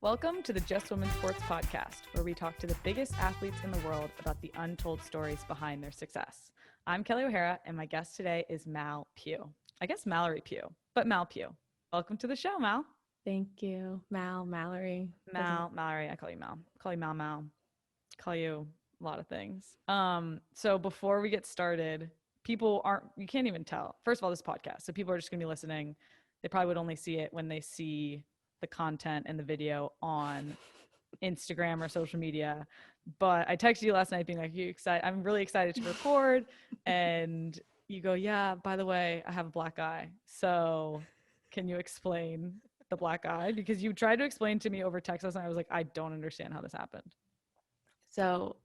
Welcome to the Just Women Sports podcast, where we talk to the biggest athletes in the world about the untold stories behind their success. I'm Kelley O'Hara, and my guest today is Mal Pugh. I guess Mallory Pugh, but Mal Pugh. Welcome to the show, Mal. Thank you. Mallory. Mallory. I call you Mal. Call you Mal. Call you a lot of things. So before we get started, you can't even tell. First of all, this podcast, so people are just going to be listening. They probably would only see it when they see the content and the video on Instagram or social media. But I texted you last night being like, you excited? I'm really excited to record. And you go, yeah, by the way, I have a black eye. So can you explain the black eye? Because you tried to explain to me over text last night. I was like, I don't understand how this happened. So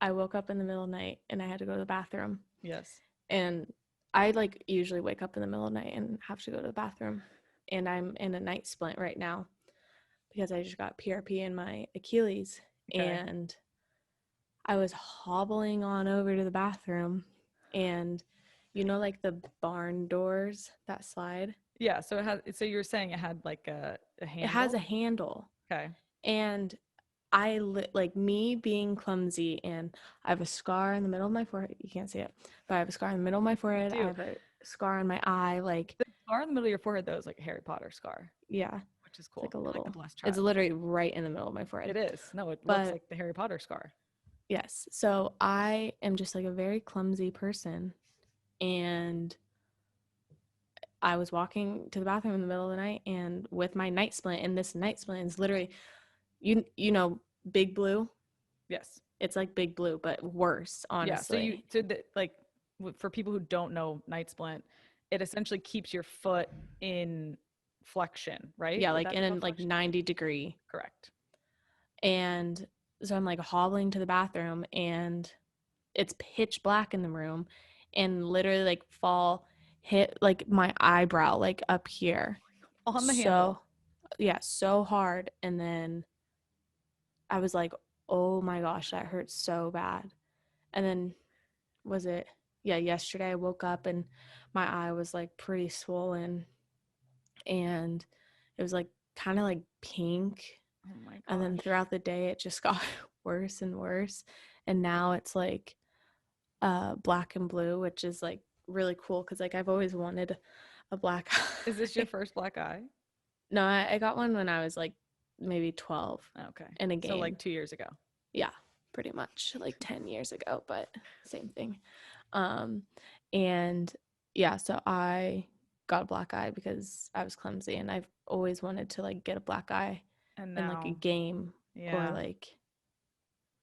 I woke up in the middle of the night and I had to go to the bathroom. Yes. And I usually wake up in the middle of the night and have to go to the bathroom. And I'm in a night splint right now because I just got PRP in my Achilles. Okay. And I was hobbling on over to the bathroom, and like the barn doors that slide? Yeah, so you were saying it had like a handle? It has a handle. Okay. And me being clumsy, and I have a scar in the middle of my forehead. You can't see it, but I have a scar in the middle of my forehead. I have a scar on my eye. The scar in the middle of your forehead, though, is like a Harry Potter scar. Yeah. Which is cool. It's like a little. Like the blessed child. It's literally right in the middle of my forehead. It is. No, it looks like the Harry Potter scar. Yes. So I am just like a very clumsy person, and I was walking to the bathroom in the middle of the night, and with my night splint, and this night splint is literally, Big Blue. Yes. It's like Big Blue, but worse, honestly. Yeah. For people who don't know night splint, it essentially keeps your foot in flexion, right? Yeah, like in a 90 degree. Correct. And so I'm like hobbling to the bathroom, and it's pitch black in the room, and literally like hit like my eyebrow, like up here on the handle. Yeah, so hard. And then I was like, oh my gosh, that hurts so bad. And then yesterday I woke up and my eye was like pretty swollen, and it was like kind of like pink. Oh my gosh. And then throughout the day it just got worse and worse, and now it's like black and blue, which is like really cool because like I've always wanted a black eye. Is this your first black eye? No, I got one when I was like maybe 12. Okay. In a game. So like 2 years ago. Yeah, pretty much like 10 years ago, but same thing. And yeah, so I got a black eye because I was clumsy, and I've always wanted to like get a black eye in like a game. Yeah. Or like,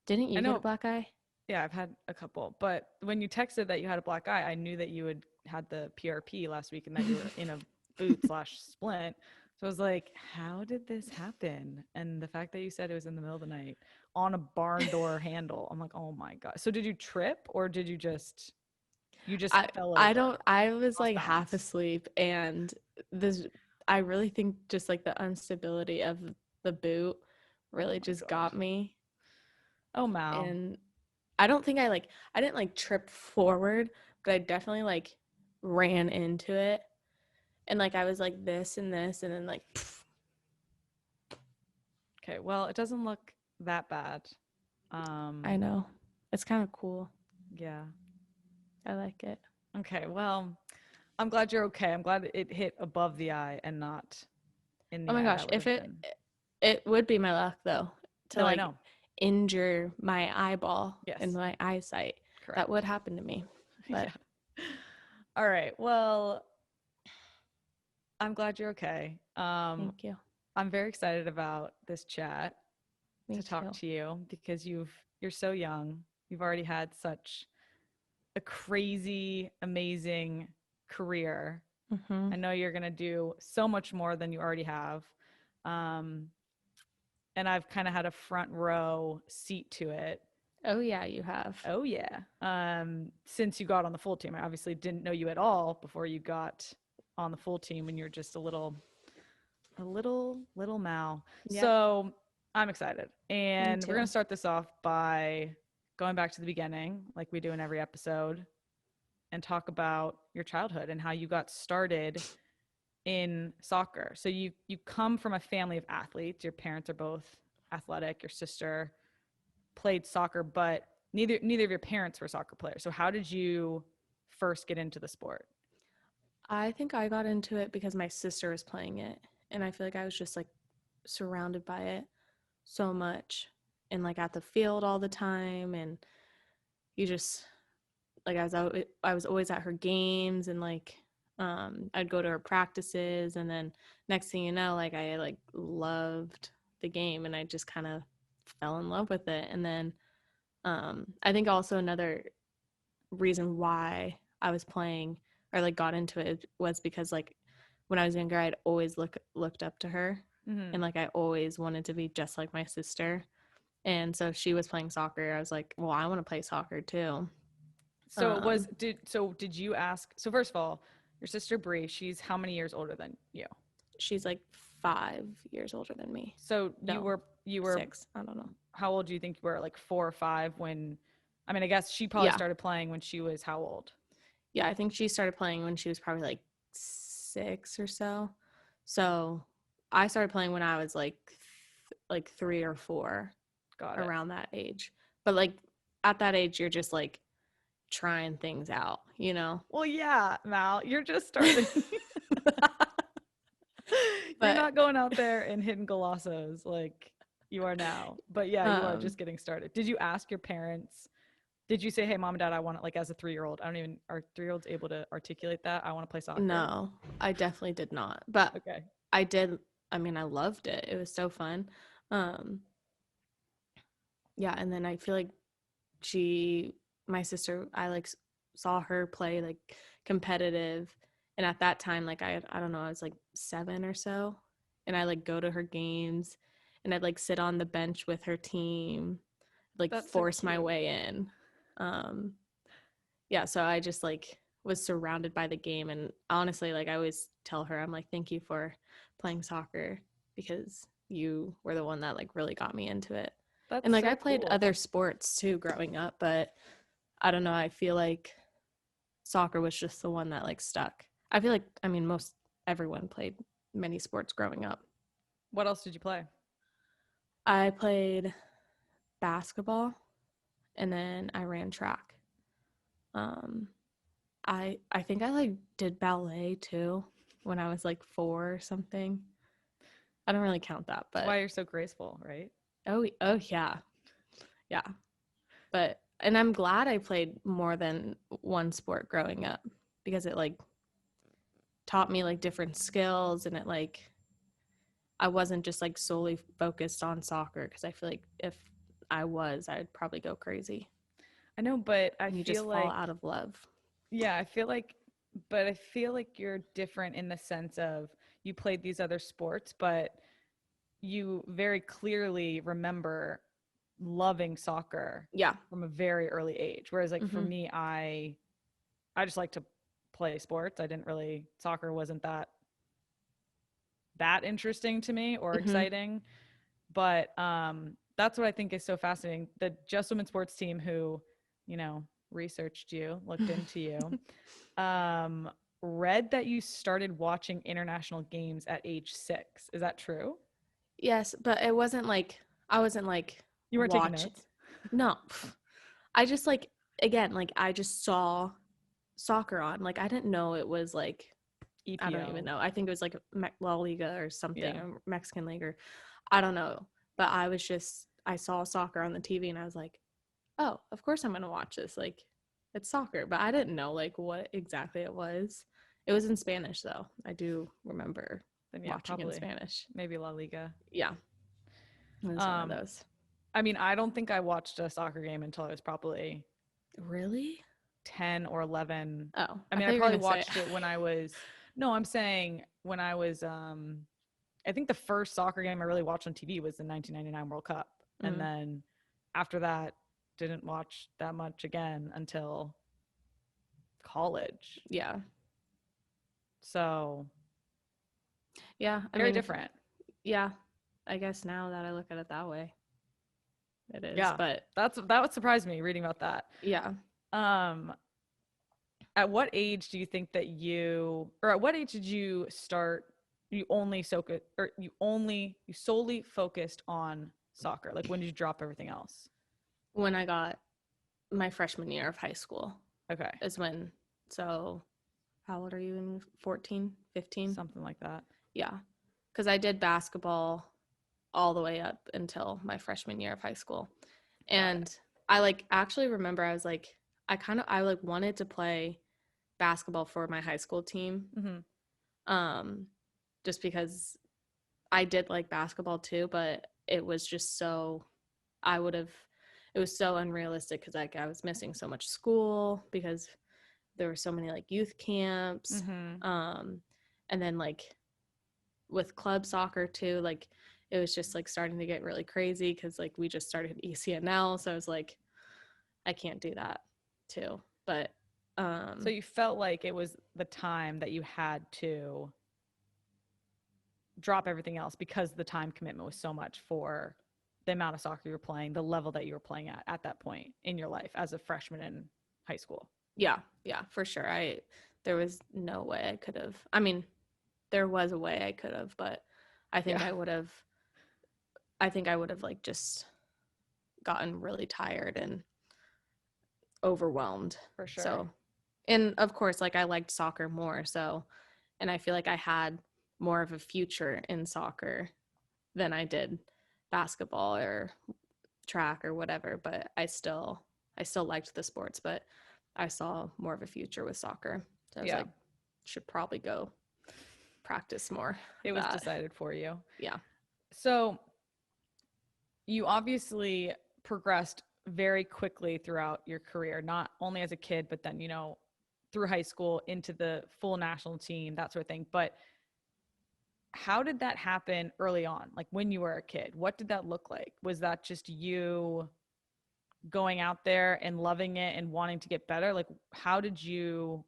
didn't you get a black eye? Yeah, I've had a couple. But when you texted that you had a black eye, I knew that you had the PRP last week and that you were in a boot/splint. So I was like, how did this happen? And the fact that you said it was in the middle of the night on a barn door handle, I'm like, oh my God. So did you trip, or did you just fell over? I was like half asleep, and I really think just like the instability of the boot really just got me. Oh, Mal. And I don't think I didn't like trip forward, but I definitely like ran into it. And like I was like this and this, and then like pff. Okay, well, it doesn't look that bad. I know. It's kind of cool. Yeah. I like it. Okay, well, I'm glad you're okay. I'm glad it hit above the eye and not in the eye. Oh my gosh, if it would be my luck though to injure my eyeball and my eyesight. Correct. That would happen to me. But yeah. All right. Well, I'm glad you're okay. Thank you. I'm very excited about this chat to talk to you because you're so young. You've already had such a crazy, amazing career. Mm-hmm. I know you're going to do so much more than you already have. And I've kind of had a front row seat to it. Oh yeah, you have. Oh yeah. Since you got on the full team, I obviously didn't know you at all before you got on the full team when you were just a little Mal. Yep. So I'm excited. And we're going to start this off by going back to the beginning, like we do in every episode, and talk about your childhood and how you got started in soccer. So you come from a family of athletes. Your parents are both athletic. Your sister played soccer, but neither of your parents were soccer players. So how did you first get into the sport? I think I got into it because my sister was playing it, and I feel like I was just like surrounded by it so much, and like at the field all the time, and you just like I was always at her games, and like I'd go to her practices, and then next thing you know, like I like loved the game, and I just kind of fell in love with it. And then I think also another reason why I was playing or like got into it was because like when I was younger, I'd always looked up to her, and like I always wanted to be just like my sister. And so if she was playing soccer, I was like, well, I want to play soccer too. So did you ask? So first of all, your sister Bree, she's how many years older than you? She's like 5 years older than me. So No, you were 6. I don't know. How old do you think you were? Like 4 or 5 when? I mean, I guess she probably started playing when she was how old? Yeah, I think she started playing when she was probably like 6 or so. So I started playing when I was like 3 or 4, around that age. But like at that age, you're just like trying things out, you know? Well, yeah, Mal, you're just starting. You're not going out there and hitting golossos like you are now. But yeah, you are just getting started. Did you ask your parents? Did you say, hey, mom and dad, I want it, like as a 3-year-old? Are 3-year-olds able to articulate that? I want to play soccer. No, I definitely did not. But okay. I did. I mean, I loved it. It was so fun. Yeah. And then I feel like my sister, I like saw her play like competitive. And at that time, like I don't know, I was like 7 or so. And I like go to her games, and I'd like sit on the bench with her team, like That's force so my way in. Yeah, so I just like was surrounded by the game, and honestly, like I always tell her, I'm like, thank you for playing soccer, because you were the one that like really got me into it. And like so I played cool. other sports too growing up, but I don't know, I feel like soccer was just the one that like stuck. I feel like, I mean, most everyone played many sports growing up. What else did you play? I played basketball, and then I ran track. I think I like did ballet too when I was like 4 or something. I don't really count that, but that's why you're so graceful, right? oh yeah. Yeah. But and I'm glad I played more than one sport growing up, because it like taught me like different skills, and it like I wasn't just like solely focused on soccer, because I feel like if I was, I'd probably go crazy. I know, but I You feel just like fall out of love. yeah, I feel like you're different in the sense of you played these other sports, but you very clearly remember loving soccer Yeah. from a very early age. Whereas like for me, I just like to play sports. I didn't really, soccer wasn't that interesting to me or exciting. But that's what I think is so fascinating. The Just Women Sports team who, researched you, looked into you, read that you started watching international games at age 6. Is that true? Yes, but it wasn't like I wasn't like You weren't taking notes? No. I just like, again, like I just saw soccer on. Like I didn't know it was like EPL. I don't even know. I think it was like La Liga or something, or Mexican League, or I don't know. But I saw soccer on the TV, and I was like, oh, of course I'm going to watch this. Like it's soccer. But I didn't know like what exactly it was. It was in Spanish though. I do remember watching probably in Spanish. Maybe La Liga. Yeah. It was one of those. I mean, I don't think I watched a soccer game until I was probably really 10 or 11. Oh, I mean, I probably watched it when I was, no, I'm saying when I was, I think the first soccer game I really watched on TV was the 1999 World Cup. And then after that, didn't watch that much again until college. Yeah. So. Yeah. Very different. Yeah. I guess now that I look at it that way, it is. Yeah. But that would surprise me reading about that. Yeah. At what age do you think that or at what age did you start, you only soak it, or you solely focused on soccer? Like, when did you drop everything else? When I got my freshman year of high school Okay. is when, so how old are you in 14, 15? Something like that. Yeah. Because I did basketball all the way up until my freshman year of high school. And I like actually remember I was like, I like wanted to play basketball for my high school team. Just because I did like basketball too, but it was just so, it was so unrealistic because like I was missing so much school because there were so many like youth camps. And then like with club soccer too, like it was just like starting to get really crazy because like we just started ECNL, so I was like, I can't do that too. But so you felt like it was the time that you had to drop everything else because the time commitment was so much for the amount of soccer you were playing, the level that you were playing at that point in your life as a freshman in high school. Yeah, for sure. There was no way I could have. I mean, there was a way I could have, but I think I would have. I think I would have like just gotten really tired and overwhelmed. For sure. So, and of course, like I liked soccer more. So, and I feel like I had more of a future in soccer than I did basketball or track or whatever. But I still liked the sports, but I saw more of a future with soccer. So I was like, should probably go practice more. It was decided for you. Yeah. So you obviously progressed very quickly throughout your career, not only as a kid, but then, through high school into the full national team, that sort of thing. But how did that happen early on? Like when you were a kid, what did that look like? Was that just you going out there and loving it and wanting to get better? Like, how did you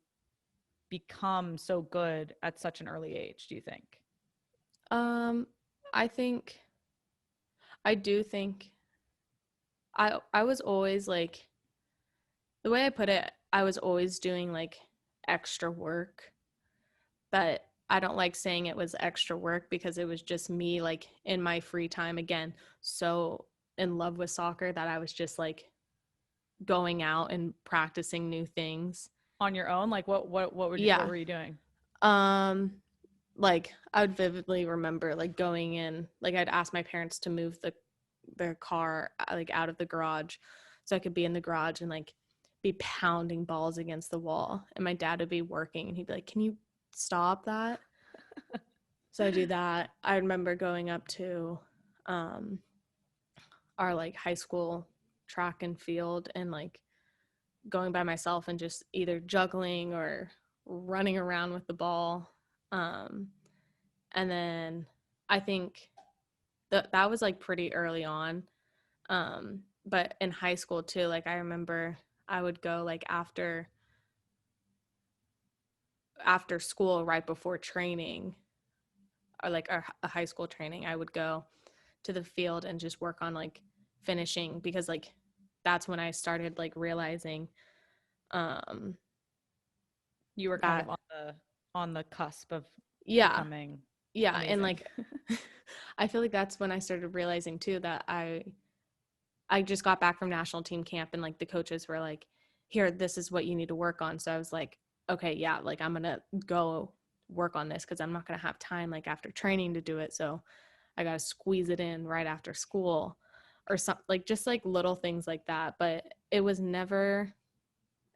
become so good at such an early age, do you think? I do think I was always like, the way I put it, I was always doing like extra work, but I don't like saying it was extra work because it was just me like in my free time, again, so in love with soccer that I was just like going out and practicing new things on your own. Like what were you doing? Like I would vividly remember like going in, like I'd ask my parents to move their car like out of the garage so I could be in the garage and like be pounding balls against the wall, and my dad would be working and he'd be like, can you stop that? So I do that. I remember going up to our like high school track and field and like going by myself and just either juggling or running around with the ball. And then I think that was like pretty early on. But in high school too, like I remember I would go like after school right before training or like a high school training, I would go to the field and just work on like finishing, because like that's when I started like realizing you were kind of on the cusp of becoming amazing. And like I feel like that's when I started realizing too that I just got back from national team camp and like the coaches were like, here, this is what you need to work on. So I was like, okay, yeah, like I'm gonna go work on this because I'm not gonna have time like after training to do it, so I gotta squeeze it in right after school or something, like just like little things like that. But it was never,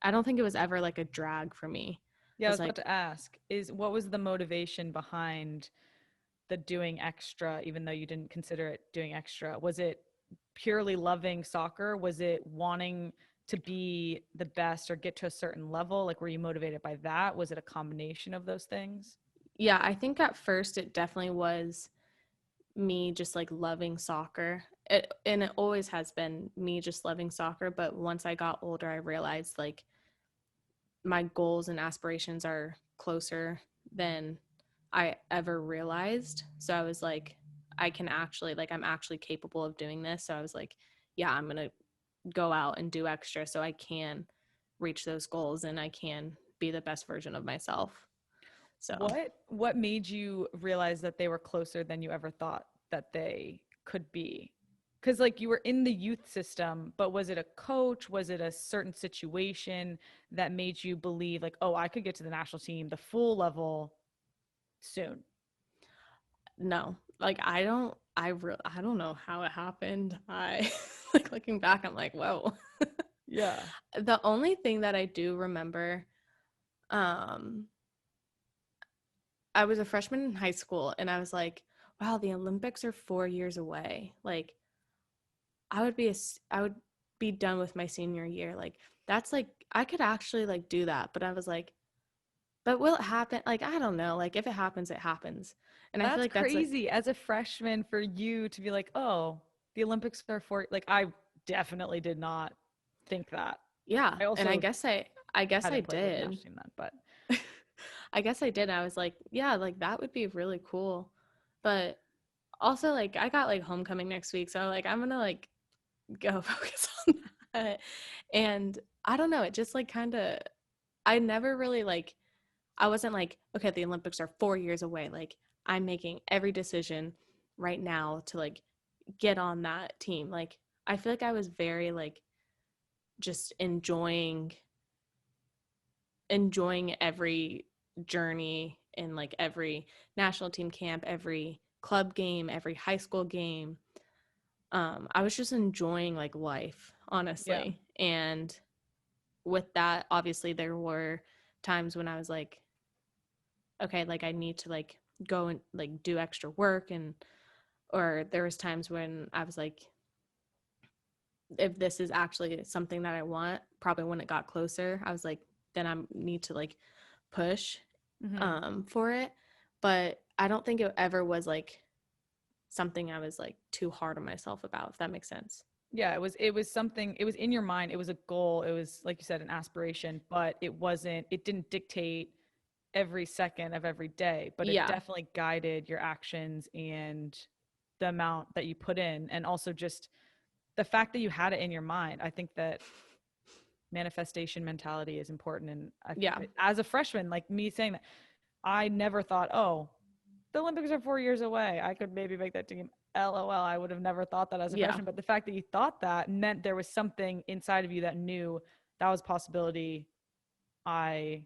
I don't think it was ever like a drag for me. Yeah, I was about to ask, what was the motivation behind the doing extra, even though you didn't consider it doing extra? Was it purely loving soccer? Was it wanting to be the best or get to a certain level? Like, were you motivated by that? Was it a combination of those things? Yeah, I think at first it definitely was me just like loving soccer. And it always has been me just loving soccer. But once I got older, I realized like my goals and aspirations are closer than I ever realized. So I was like, I can actually, like, I'm actually capable of doing this. So I was like, yeah, I'm going to go out and do extra so I can reach those goals and I can be the best version of myself. So what made you realize that they were closer than you ever thought that they could be? Because like you were in the youth system, but was it a coach? Was it a certain situation that made you believe like, oh, I could get to the national team, the full level soon? No, like I don't know how it happened. I like looking back, I'm like, whoa. Yeah. The only thing that I do remember, I was a freshman in high school and I was like, wow, the Olympics are 4 years away. Like I would be done with my senior year. Like that's like I could actually like do that, but I was like, but will it happen? Like I don't know. Like if it happens, it happens. And I feel That's like that's like, crazy as a freshman for you to be like, oh, the Olympics are for like I definitely did not think that. yeah. I And also I guess I hadn't played with the did. national team then, but I guess I did. I was like, yeah, like that would be really cool. But also like I got like homecoming next week, so like I'm gonna like go focus on that. And I don't know, it just like kind of I never really like I wasn't like, okay, the Olympics are 4 years away. Like I'm making every decision right now to like get on that team. Like I feel like I was very like just enjoying every journey in like every national team camp, every club game, every high school game. I was just enjoying like life, yeah. honestly. And with that, obviously there were times when I was like, okay, like I need to like go and like do extra work, and or there was times when I was like, if this is actually something that I want, probably when it got closer, I was like, then I need to like push for it. But I don't think it ever was like something I was like too hard on myself about, if that makes sense. Yeah, it was something, it was in your mind, it was a goal, it was like you said an aspiration, but it didn't dictate every second of every day, but it Yeah. definitely guided your actions and the amount that you put in, and also just the fact that you had it in your mind. I think that manifestation mentality is important, and Yeah. as a freshman, like me saying that, I never thought, oh, the Olympics are 4 years away, I could maybe make that team. LOL, I would have never thought that as a Yeah. freshman. But the fact that you thought that meant there was something inside of you that knew that was a possibility. I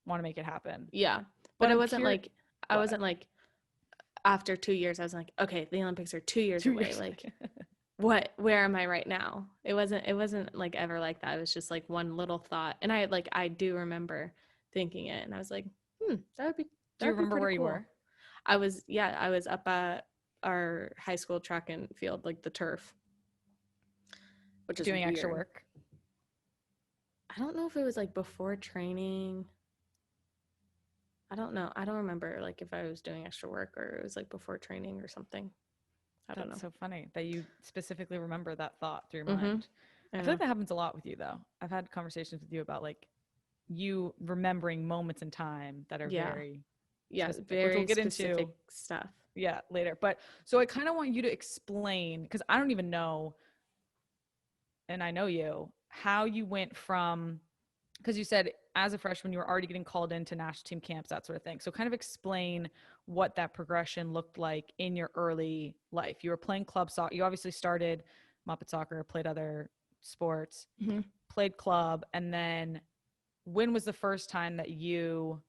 want to make it happen. Yeah. But But I'm curious. I wasn't like after 2 years, I was like, okay, the Olympics are 2 years Two away. years. Like where am I right now? It wasn't like ever like that. It was just like one little thought. And I do remember thinking it, and I was like, Do you that'd be remember pretty where you cool. were? I was up at our high school track and field, like the turf, which is Doing weird. extra work? I don't know if it was like before training. I don't know. I don't remember like if I was doing extra work or it was like before training or something. I don't know. That's so funny that you specifically remember that thought through your Mm-hmm. mind. I feel like that happens a lot with you, though. I've had conversations with you about like you remembering moments in time that are very specific, which we'll very get specific into stuff. later. But so I kind of want you to explain, because I don't even know, and I know you, how you went from, because you said as a freshman you were already getting called into national team camps, that sort of thing. So kind of explain what that progression looked like in your early life. You were playing club soccer. You obviously started Muppet soccer, played other sports, played club, and then when was the first time that you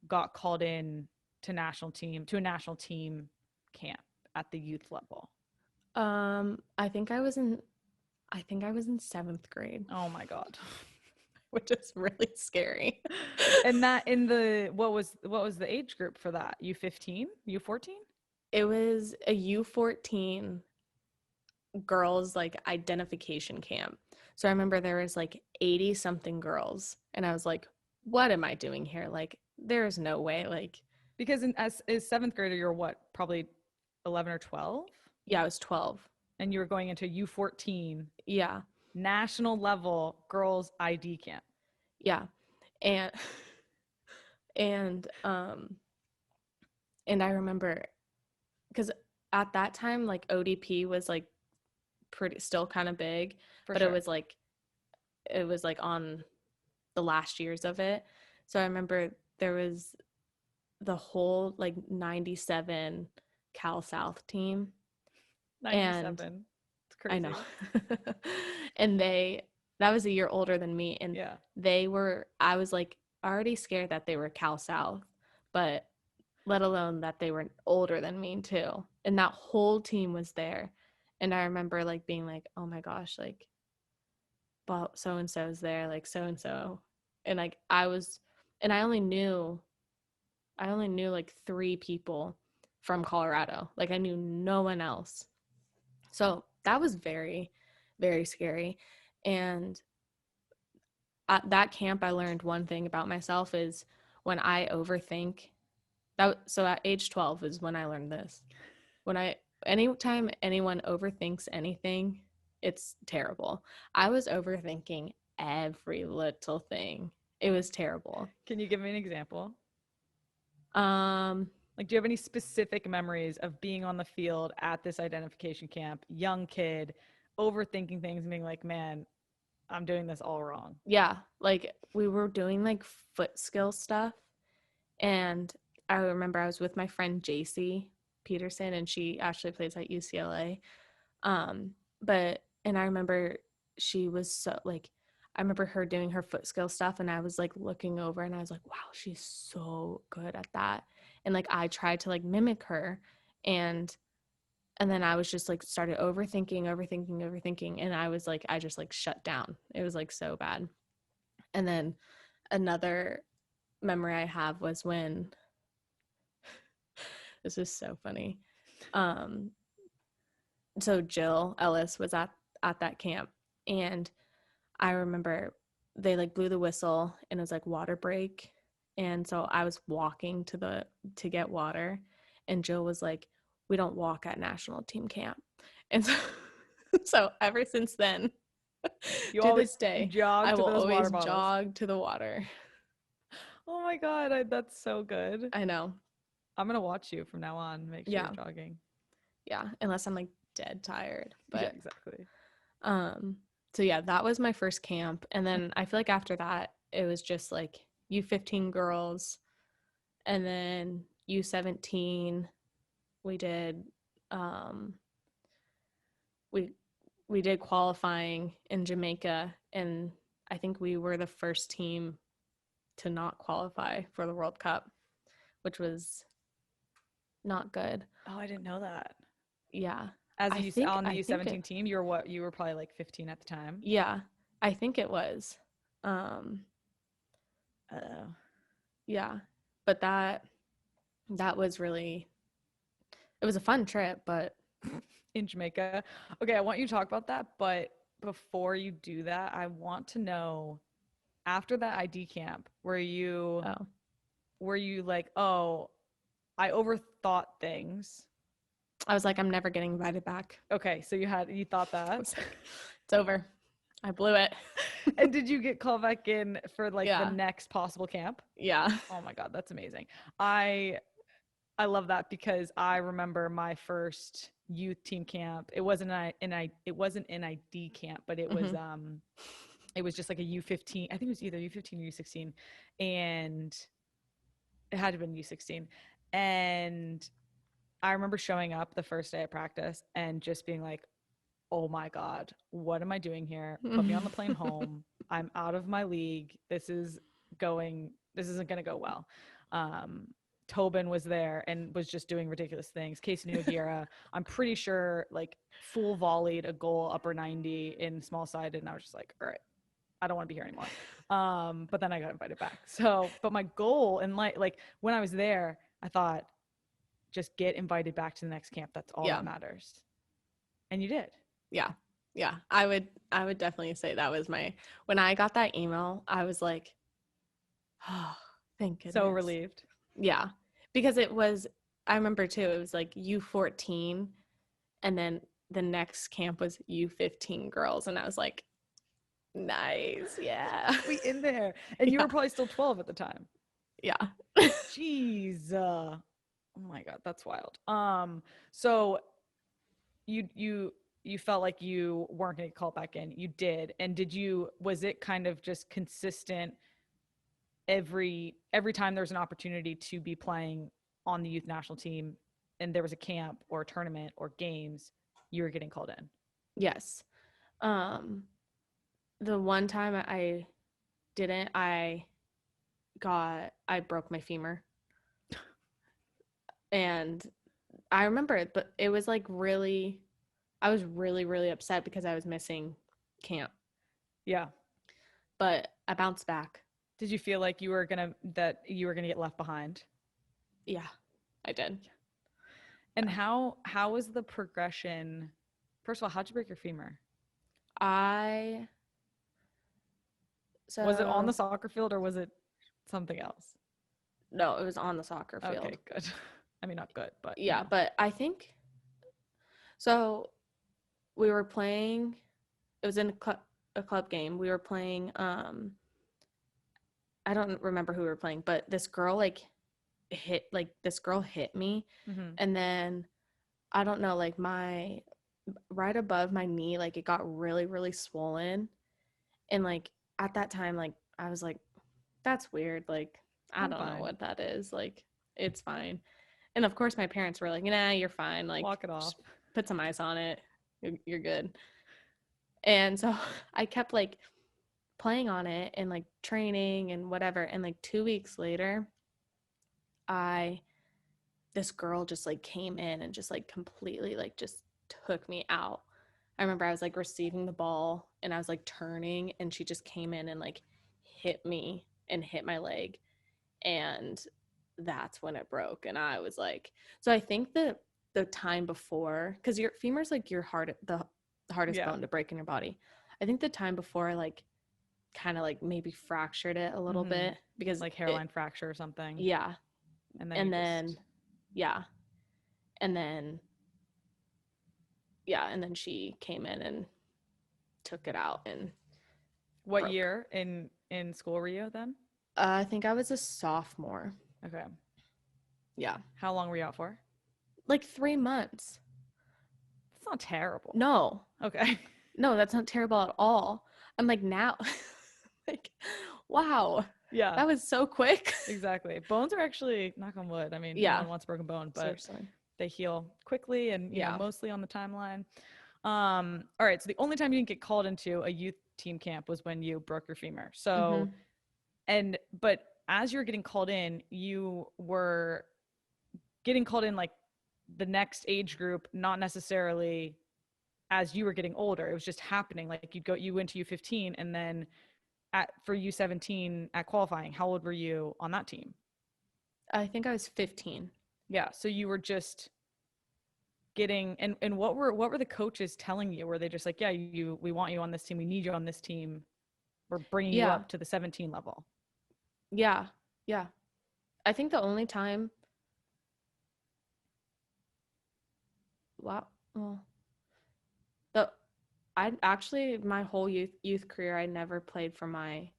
got called in to a national team camp at the youth level? I think I was in 7th grade. Oh my God. Which is really scary. And that in the what was the age group for that? U15? U14? It was a U14 girls like identification camp. So I remember there was like 80 something girls, and I was like, what am I doing here? Like there's no way. Like Because as 7th grader, you're what, probably 11 or 12? yeah, I was 12. And you were going into U14 Yeah. national level girls ID camp. Yeah. And and and I remember because at that time like ODP was like pretty still kind of big, For but sure. it was like on the last years of it. So I remember there was the whole like 97 Cal South team. 97. And It's crazy. I know. And that was a year older than me. And Yeah. I was like already scared that they were Cal South, but let alone that they were older than me too. And that whole team was there. And I remember like being like, oh my gosh, like, but so and so's there, like so and so. And like I only knew like 3 people from Colorado. Like I knew no one else. So that was very, very scary. And at that camp, I learned one thing about myself is when I overthink. So at age 12 is when I learned this. Anytime anyone overthinks anything, it's terrible. I was overthinking every little thing. It was terrible. Can you give me an example? Um, Like, do you have any specific memories of being on the field at this identification camp, young kid, overthinking things and being like, man, I'm doing this all wrong? yeah, like we were doing like foot skill stuff. And I remember I was with my friend JC Peterson, and she actually plays at UCLA. And I remember she was so like, I remember her doing her foot skill stuff, and I was like looking over and I was like, wow, she's so good at that. And like I tried to like mimic her, and then I was just like started overthinking, and I just like shut down. It was like so bad. And then another memory I have was when this is so funny. So Jill Ellis was at that camp, and I remember they like blew the whistle and it was like water break. And so I was walking to get water, and Jill was like, we don't walk at national team camp. And so ever since then, to this day, I will always jog to the water. Oh my God, that's so good. I know. I'm going to watch you from now on. Make sure you're jogging. Yeah, unless I'm like dead tired. But yeah, exactly. So yeah, that was my first camp. And then I feel like after that, it was just like U15 girls, and then U17. We did we did qualifying in Jamaica, and I think we were the first team to not qualify for the World Cup, which was not good. Oh, I didn't know that. Yeah. On the U17 team, you were probably like 15 at the time. Yeah, I think it was. Yeah, but that was really, it was a fun trip, but in Jamaica. Okay, I want you to talk about that, but before you do that, I want to know, after that ID camp, were you like, oh, I overthought things? I was like, I'm never getting invited back. Okay, so you thought that? It's over. I blew it. And did you get called back in for like the next possible camp? Yeah. Oh my God, that's amazing. I love that, because I remember my first youth team camp. It wasn't an ID camp, but it was it was just like a U15. I think it was either U15 or U16, and it had to have been U16. And I remember showing up the first day of practice and just being like, oh my God, what am I doing here? Put me on the plane home. I'm out of my league. This isn't going to go well. Tobin was there and was just doing ridiculous things. Casey Nogueira, I'm pretty sure, like full volleyed a goal upper 90 in small sided. And I was just like, all right, I don't want to be here anymore. But then I got invited back. So, but my goal in like when I was there, I thought, just get invited back to the next camp. That's all that matters. And you did. Yeah. Yeah. I would definitely say that was when I got that email, I was like, oh, thank goodness. So relieved. Yeah. Because I remember too, it was like U14, and then the next camp was U15 girls. And I was like, nice. Yeah. We in there. And you were probably still 12 at the time. Yeah. Jeez. Oh my God, that's wild. So you you felt like you weren't going to get called back in. You did. And was it kind of just consistent every time there's an opportunity to be playing on the youth national team and there was a camp or a tournament or games, you were getting called in? Yes. The one time I didn't, I broke my femur. And I remember it, but it was like I was really, really upset because I was missing camp. Yeah. But I bounced back. Did you feel like you were gonna get left behind? Yeah, I did. And how was the progression? First of all, how'd you break your femur? Was it on the soccer field or was it something else? No, it was on the soccer field. Okay, good. I mean, not good, but yeah, but I think so. We were playing. It was in a club game. We were playing. I don't remember who we were playing, but this girl hit me, mm-hmm. and then I don't know, like my right above my knee, like it got really, really swollen, and like at that time, like I was like, that's weird. Like I don't know what that is. Like it's fine. And of course, my parents were like, "Nah, you're fine. Like walk it off. Put some ice on it. You're good." And so I kept like playing on it and like training and whatever. And like 2 weeks later, this girl just like came in and just like completely like just took me out. I remember I was like receiving the ball and I was like turning and she just came in and like hit me and hit my leg. And that's when it broke. And I was like, so I think that the time before, because your femur's like the hardest bone to break in your body. I think the time before like kind of like maybe fractured it a little bit because like hairline fracture or something. Yeah. And then she came in and took it out. And what year in school were you then? I think I was a sophomore. Okay. Yeah. How long were you out for? Like 3 months. That's not terrible. No. Okay. No, that's not terrible at all. I'm like, now like, wow. Yeah. That was so quick. Exactly. Bones are actually, knock on wood, I mean, no one wants a broken bone, but seriously, they heal quickly and you know, mostly on the timeline. All right. So the only time you didn't get called into a youth team camp was when you broke your femur. So, but as you were getting called in, you were getting called in like the next age group, not necessarily as you were getting older. It was just happening. Like you went to U15 and then for U17 at qualifying, how old were you on that team? I think I was 15. Yeah. So you were just getting, and what were the coaches telling you? Were they just like, yeah, we want you on this team. We need you on this team. We're bringing you up to the 17 level. Yeah. Yeah. I think the only time. Wow. Well, I actually, my whole youth career, I never played for my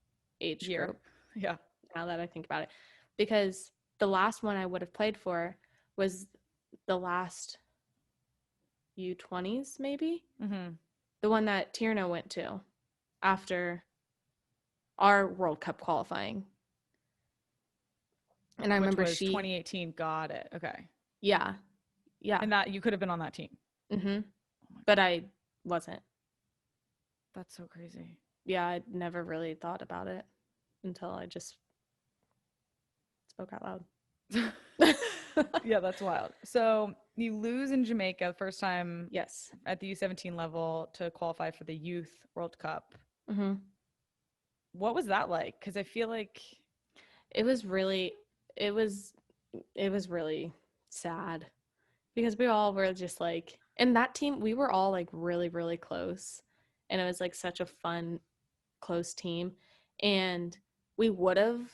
age group. Yeah. Now that I think about it, because the last one I would have played for was the last U20s, maybe. The one that Tierna went to after our World Cup qualifying. And I remember 2018. Got it. Okay. Yeah. Yeah. And that you could have been on that team. But I wasn't. That's so crazy. Yeah, I never really thought about it until I just spoke out loud. Yeah, that's wild. So you lose in Jamaica the first time. Yes. At the U17 level to qualify for the Youth World Cup. What was that like? Because I feel like it was really sad because we all were just like, and that team, we were all like really, really close. And it was like such a fun, close team. And we would have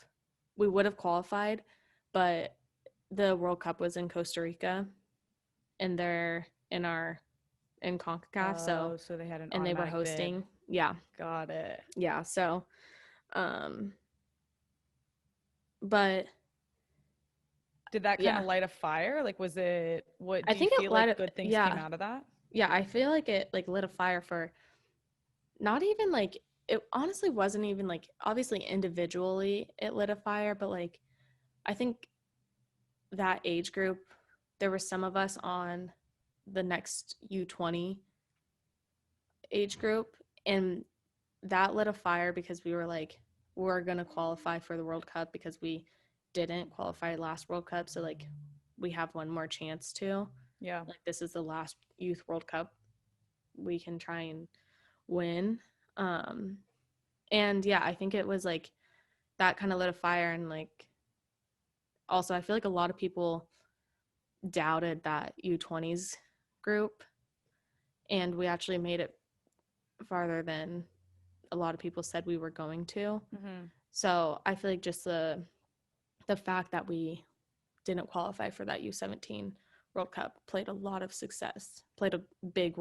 qualified, but the World Cup was in Costa Rica and they're in CONCACAF. So they had an and they were hosting. Bid. Yeah. Got it. Yeah. So, but did that kind of light a fire? Like, was it, I think you feel like good things came out of that? Yeah, I feel like it like lit a fire for not even like it honestly wasn't even like obviously individually it lit a fire, but like I think that age group, there were some of us on the next U20 age group, and that lit a fire because we were like, we're gonna qualify for the World Cup because we didn't qualify last World Cup, so like we have one more chance to. Yeah. Like this is the last Youth World Cup we can try and win. And yeah, I think it was like that kind of lit a fire, and like also I feel like a lot of people doubted that U20s group, and we actually made it farther than a lot of people said we were going to. Mm-hmm. So I feel like just the fact that we didn't qualify for that U17 World Cup played a big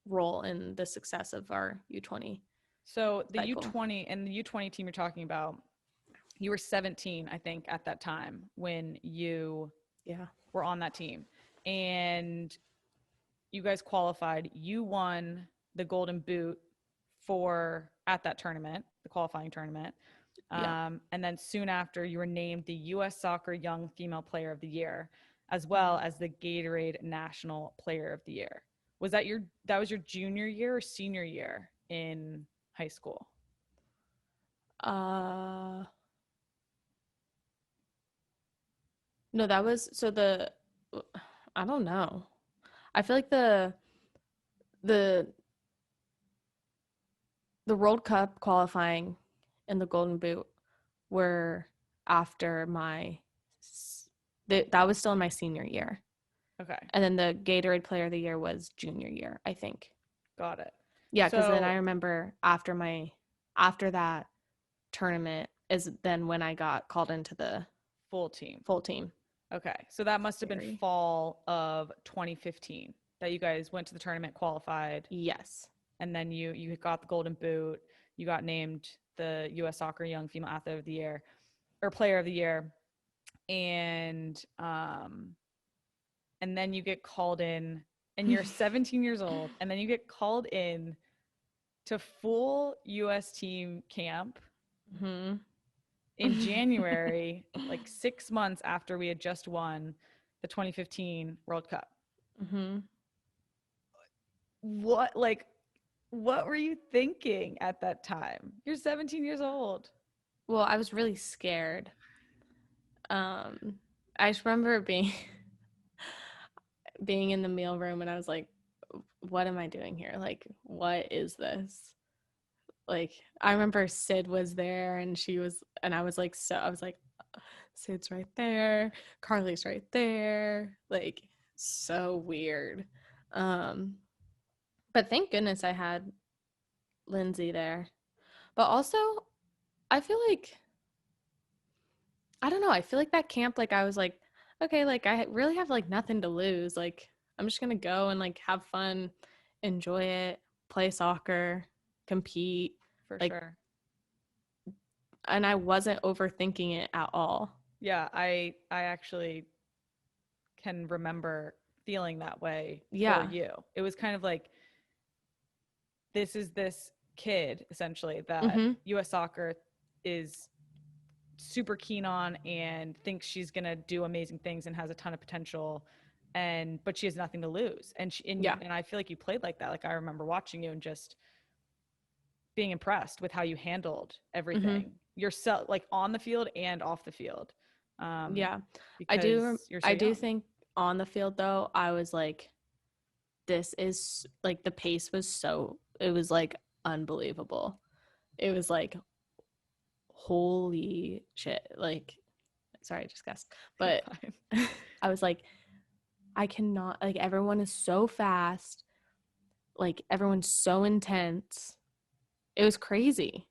role in the success of our U20 So the cycle. U20 and the U20 team you're talking about, you were 17, I think, at that time when you were on that team. And you guys qualified. You won the Golden Boot for at that tournament, the qualifying tournament. And then soon after, you were named the U.S. Soccer Young Female Player of the Year, as well as the Gatorade National Player of the Year. That was your junior year or senior year in high school? No, that was I don't know. I feel like the World Cup qualifying and the Golden Boot were after that was still in my senior year. Okay. And then the Gatorade Player of the Year was junior year, I think. Got it. Yeah, because then I remember after that tournament is then when I got called into the full team. Okay. So that must have been fall of 2015 that you guys went to the tournament, qualified. Yes. And then you got the Golden Boot. You got named the U.S. Soccer Young Female Athlete of the Year or Player of the Year. And then you get called in and you're 17 years old. And then you get called in to full U.S. team camp in January, like 6 months after we had just won the 2015 World Cup. What were you thinking at that time? You're 17 years old. Well, I was really scared. I just remember being in the meal room and I was like, what am I doing here? Like, what is this? Like, I remember Sid was there and I was like, Sid's right there, Carly's right there, like so weird. But thank goodness I had Lindsay there. But also, I feel like, I don't know, I feel like that camp, like I was like, okay, like I really have like nothing to lose. Like I'm just gonna go and like have fun, enjoy it, play soccer, compete. For like, sure. And I wasn't overthinking it at all. Yeah, I actually can remember feeling that way for you. It was kind of like, this is this kid essentially that U.S. Soccer is super keen on and thinks she's gonna do amazing things and has a ton of potential, but she has nothing to lose. And and I feel like you played like that. Like I remember watching you and just being impressed with how you handled everything yourself, like on the field and off the field. I do think on the field though, I was like, this is like, the pace was it was like unbelievable. It was like, holy shit. Like, sorry, I just guessed. But I was like, I cannot, like, everyone is so fast. Like, everyone's so intense. It was crazy.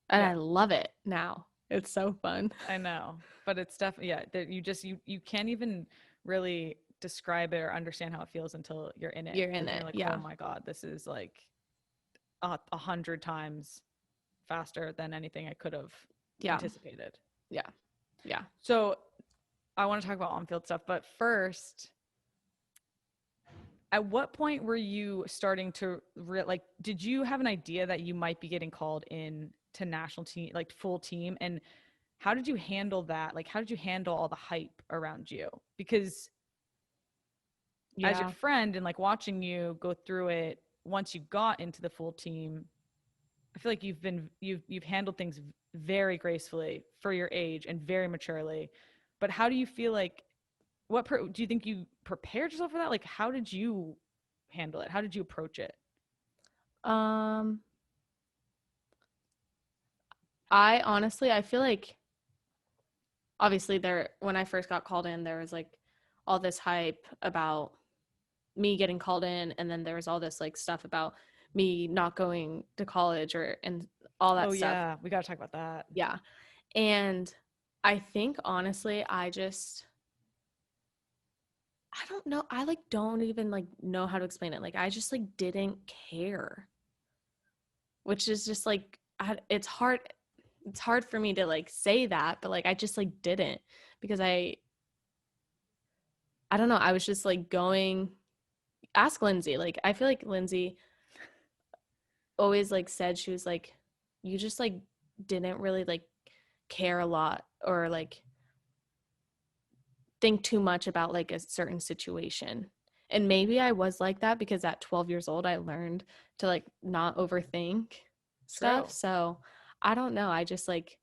And I love it now. It's so fun. I know. But it's definitely, you can't even really describe it or understand how it feels until you're in it. You're like, oh my God, this is like 100 times faster than anything I could have anticipated. Yeah. So I want to talk about on-field stuff, but first, at what point were you starting to like, did you have an idea that you might be getting called in to national team, like full team? And how did you handle that? Like, how did you handle all the hype around you? Because as your Yeah. friend and like watching you go through it, once you got into the full team, I feel like you've handled things very gracefully for your age and very maturely. But how do you feel like, do you think you prepared yourself for that? Like, how did you handle it? How did you approach it? Um, I feel like obviously when I first got called in, there was like all this hype about me getting called in, and then there was all this like stuff about me not going to college and all that Oh stuff. yeah, we got to talk about that. Yeah. And I think honestly, I don't know. I like don't even like know how to explain it. Like I just like didn't care, which is just like it's hard. It's hard for me to like say that, but like I just like didn't because I don't know. I was just like going. Ask Lindsay. Like I feel like Lindsay always like said she was like, you just like didn't really like care a lot or like think too much about like a certain situation. And maybe I was like that because at 12 years old I learned to like not overthink True. stuff. So I don't know. I just like,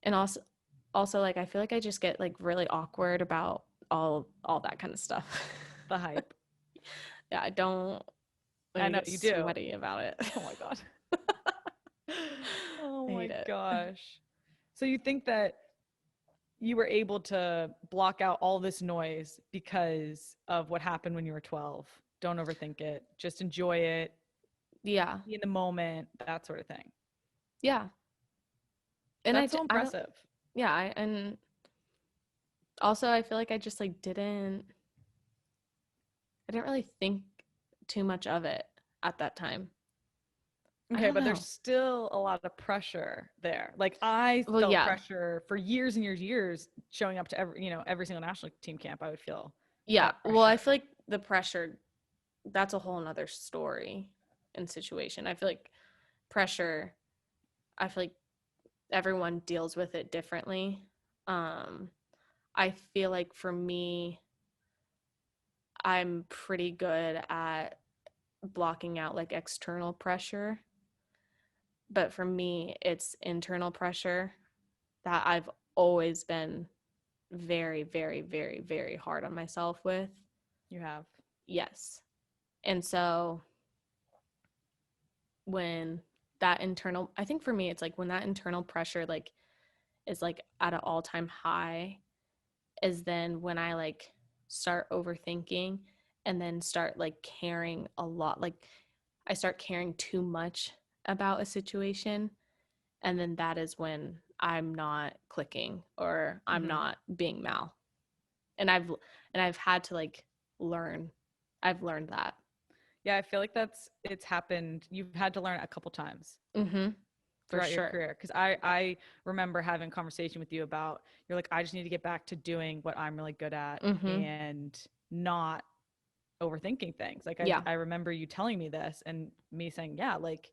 and also like I feel like I just get like really awkward about all that kind of stuff. The hype. Yeah, I don't I I know get you do. sweaty about it. Oh my God. Oh I my hate it. gosh. So you think that you were able to block out all this noise because of what happened when you were 12? Don't overthink it. Just enjoy it. Yeah. Be in the moment, that sort of thing. Yeah. And That's so I don't, impressive. yeah, and also I feel like I just like I didn't really think too much of it at that time. I Okay, don't but there's know. still a lot of pressure there. Like I Well, felt yeah. pressure for years and years, showing up to every single national team camp. I would feel Yeah. that Well, I pressure. feel like the pressure, that's a whole nother story and situation. I feel like pressure, I feel like everyone deals with it differently. Um, I feel like for me, I'm pretty good at blocking out like external pressure. But for me, it's internal pressure that I've always been very, very, very, very hard on myself with. You have. Yes. And so when that internal, I think for me, it's like when that internal pressure like is like at an all-time high is then when I like start overthinking and then start like caring a lot. Like I start caring too much about a situation. And then that is when I'm not clicking or I'm Mm-hmm. not being Mal. And I've had to like learn. I've learned that. Yeah, I feel like it's happened. You've had to learn it a couple times Mm-hmm. For throughout your sure. career. Because I remember having a conversation with you about, you're like, I just need to get back to doing what I'm really good at Mm-hmm. and not overthinking things. Like Yeah. I remember you telling me this and me saying, yeah, like,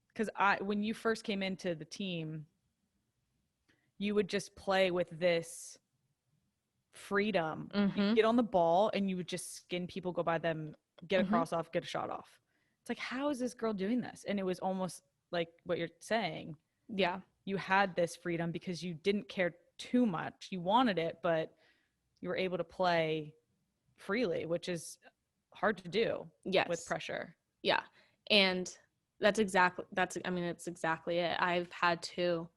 because I when you first came into the team, you would just play with this freedom. You Mm-hmm. get on the ball and you would just skin people, go by them, get a Mm-hmm. cross off, get a shot off. It's like, how is this girl doing this? And it was almost like what you're saying. Yeah. You had this freedom because you didn't care too much. You wanted it, but you were able to play freely, which is hard to do with Yes. pressure. Yeah. And I mean, it's exactly it. I've had to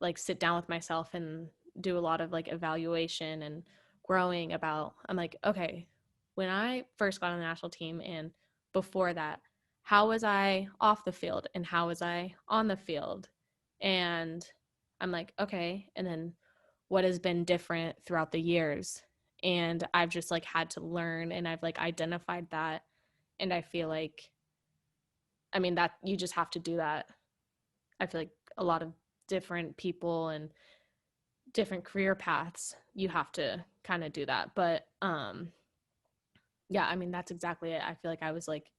like sit down with myself and do a lot of like evaluation and growing about, I'm like, okay, when I first got on the national team and before that, how was I off the field and how was I on the field? And I'm like, okay, and then what has been different throughout the years? And I've just like had to learn and I've like identified that. And I feel like, I mean, that you just have to do that. I feel like a lot of different people and different career paths, you have to kind of do that. But Yeah, I mean, that's exactly it. I feel like I was like,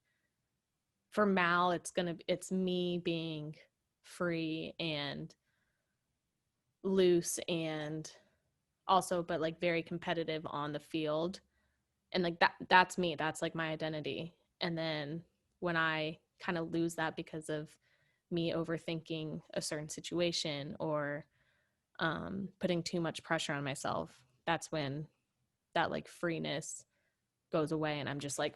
for Mal, it's me being free and loose and also, but like very competitive on the field. And like that's me. That's like my identity. And then when I kind of lose that because of me overthinking a certain situation or putting too much pressure on myself, that's when that like freeness goes away and I'm just like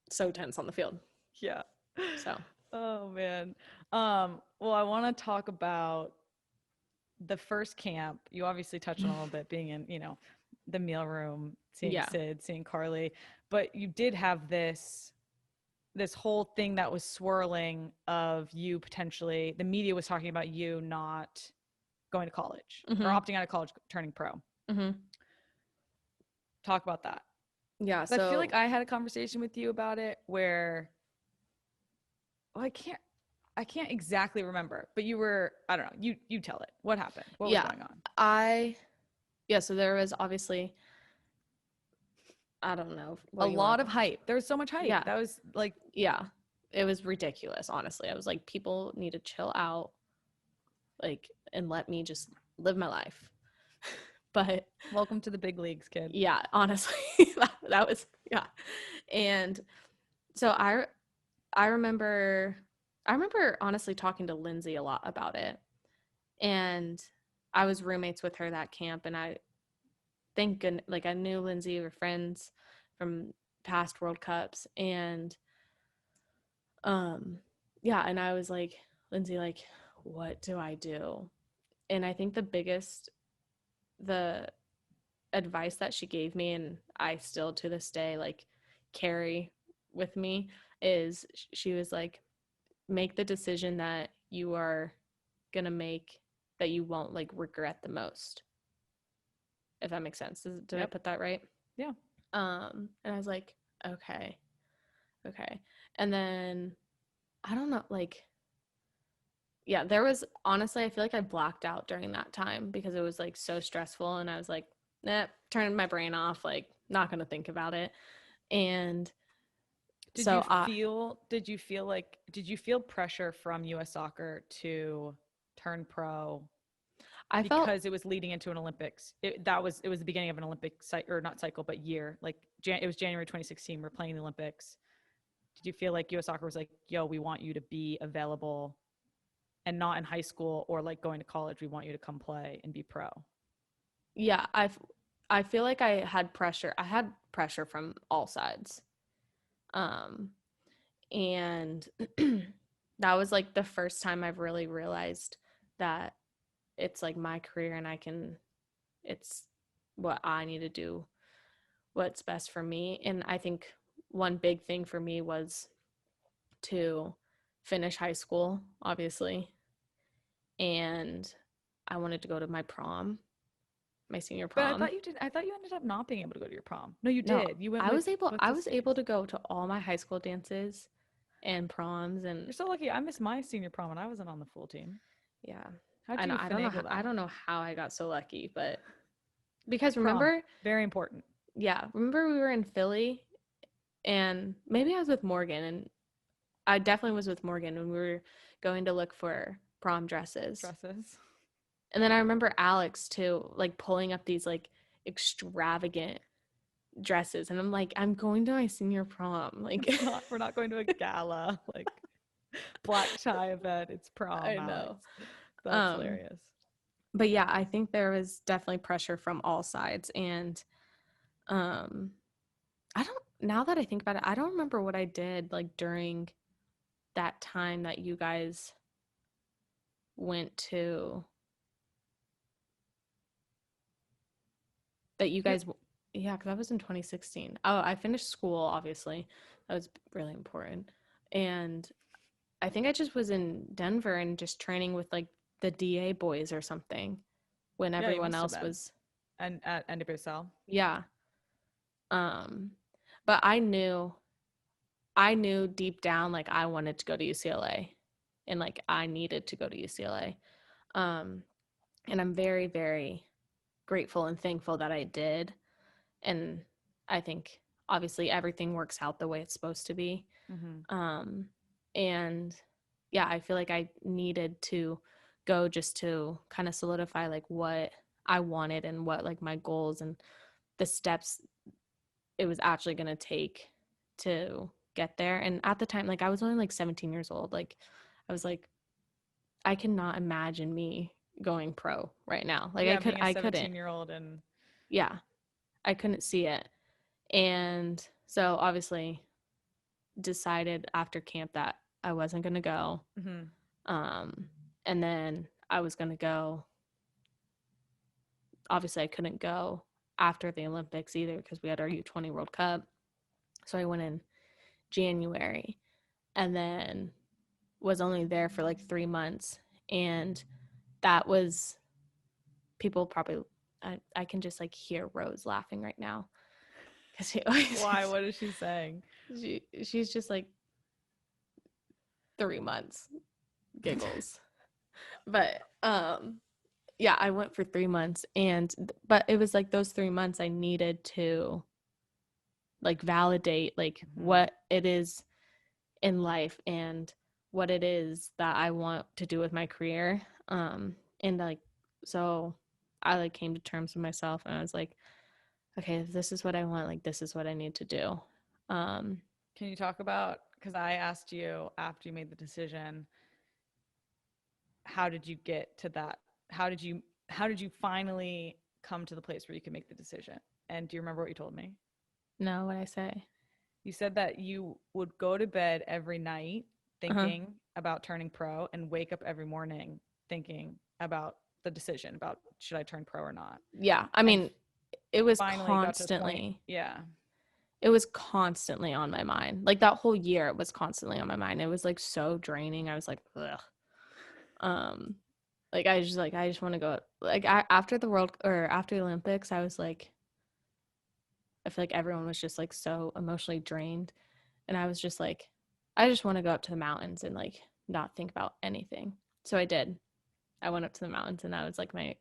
so tense on the field. Yeah. So, Oh man. Well, I want to talk about the first camp. You obviously touched on a little bit being in, the meal room, seeing yeah. Sid, seeing Carly, but you did have this whole thing that was swirling of you potentially, the media was talking about you not going to college or opting out of college, turning pro. Talk about that. Yeah, I feel so like I had a conversation with you about it where, well, I can't exactly remember, but you were, I don't know, you tell it. What happened? What was going on? So there was obviously, I don't know, A lot of hype. There was so much hype. Yeah. That was like, yeah, it was ridiculous, honestly. I was like, people need to chill out, like, and let me just live my life. But welcome to the big leagues, kid. yeah, honestly, that was, yeah. And so I remember honestly talking to Lindsay a lot about it. And I was roommates with her that camp, and I thank goodness, like I knew Lindsay, we were friends from past World Cups, and yeah, and I was like, Lindsay, like, what do I do? And I think the advice that she gave me, and I still to this day like carry with me, is she was like, make the decision that you are gonna make that you won't like regret the most, if that makes sense. Did I put that right? Yeah. And I was like, okay. And then I don't know, like, yeah, there was, honestly, I feel like I blacked out during that time because it was like so stressful, and I was like, nah, turning my brain off, like not gonna think about it. And did you feel pressure from US Soccer to turn pro because it was leading into an Olympics? It was the beginning of an Olympic or not cycle, but year. Like it was January 2016. We're playing the Olympics. Did you feel like US Soccer was like, yo, we want you to be available and not in high school or like going to college? We want you to come play and be pro. Yeah, I feel like I had pressure. I had pressure from all sides. And that was like the first time I've really realized that it's like my career, and it's what I need to do, what's best for me. And I think one big thing for me was to finish high school, obviously. And I wanted to go to my senior prom. But I thought you ended up not being able to go to your prom. No, you No, did. You went. I was able to go to all my high school dances and proms. And you're so lucky. I missed my senior prom and I wasn't on the full team. Yeah, I don't know how I got so lucky, but because prom, remember, very important. Yeah, remember we were in Philly, and maybe I was with Morgan, and I definitely was with Morgan when we were going to look for prom dresses. And then I remember Alex too, like pulling up these like extravagant dresses, and I'm like, I'm going to my senior prom. Like, we're not going to a gala, like black tie event. It's prom. I know. That's hilarious. But yeah, I think there was definitely pressure from all sides, and now that I think about it, I don't remember what I did like during that time that you guys went to, yeah, because that was in 2016. Oh, I finished school, obviously. That was really important. And I think I just was in Denver and just training with like the DA boys or something when everyone else was. And at NWSL. Yeah. But I knew deep down like I wanted to go to UCLA, and like I needed to go to UCLA. And I'm very, very grateful and thankful that I did. And I think obviously everything works out the way it's supposed to be. And yeah, I feel like I needed to go just to kind of solidify like what I wanted and what like my goals and the steps it was actually going to take to get there. And at the time, like I was only like 17 years old. Like I was like, I cannot imagine me going pro right now. Like Yeah, being a I couldn't. 17-year-old and Yeah, I couldn't see it. And so obviously decided after camp that I wasn't going to go. And then I was going to go. Obviously, I couldn't go after the Olympics either because we had our U20 World Cup. So I went in January and then was only there for like 3 months. And that was, people probably, I can just like hear Rose laughing right now. Why? What is she saying? She's just like 3 months giggles. But yeah, I went for 3 months but it was like those 3 months I needed to like validate like what it is in life and what it is that I want to do with my career. And like, so I like came to terms with myself and I was like, okay, if this is what I want, like this is what I need to do. Can you talk about, because I asked you after you made the decision, how did you get to that? How did you finally come to the place where you could make the decision? And do you remember what you told me? No, what I say? You said that you would go to bed every night thinking about turning pro and wake up every morning thinking about the decision about should I turn pro or not. Yeah, I mean, it was finally constantly. Yeah. It was constantly on my mind. Like that whole year, it was constantly on my mind. It was like so draining. I was like, ugh. Like I just want to go. Like after the Olympics, I was like, I feel like everyone was just like so emotionally drained, and I was just like, I just want to go up to the mountains and like not think about anything. So I did. I went up to the mountains, and that was like my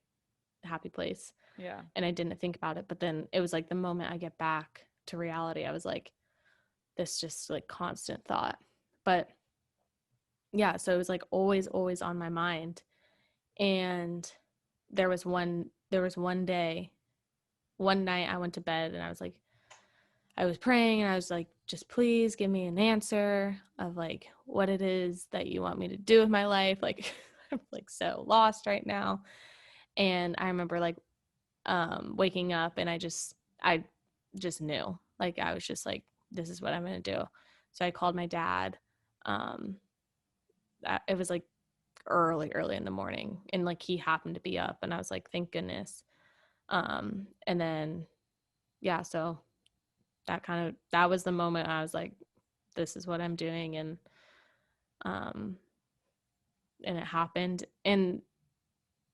happy place. Yeah. And I didn't think about it, but then it was like the moment I get back to reality, I was like, this just like constant thought. But yeah, so it was like always on my mind. And there was one night I went to bed and I was praying and I was like, just please give me an answer of like what it is that you want me to do with my life. Like I'm like so lost right now. And I remember like waking up and I just knew. Like I was just like, this is what I'm gonna do. So I called my dad. It was like early in the morning and like he happened to be up and I was like, thank goodness. And then yeah, so that was the moment I was like, this is what I'm doing. And it happened. And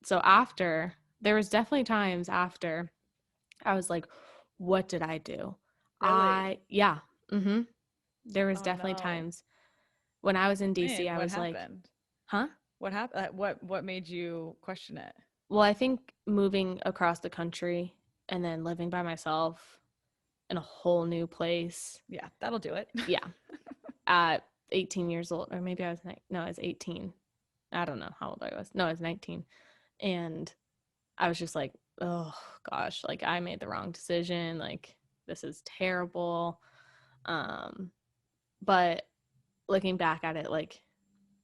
so after, there was definitely times after I was like, what did I do? Really? Yeah. There was definitely times when I was in DC, I was like, huh? What happened? What made you question it? Well, I think moving across the country and then living by myself in a whole new place. Yeah, that'll do it. Yeah. At 18 years old, or maybe I was 18. I don't know how old I was. No, I was 19. And I was just like, oh gosh, like I made the wrong decision. Like this is terrible. But looking back at it, like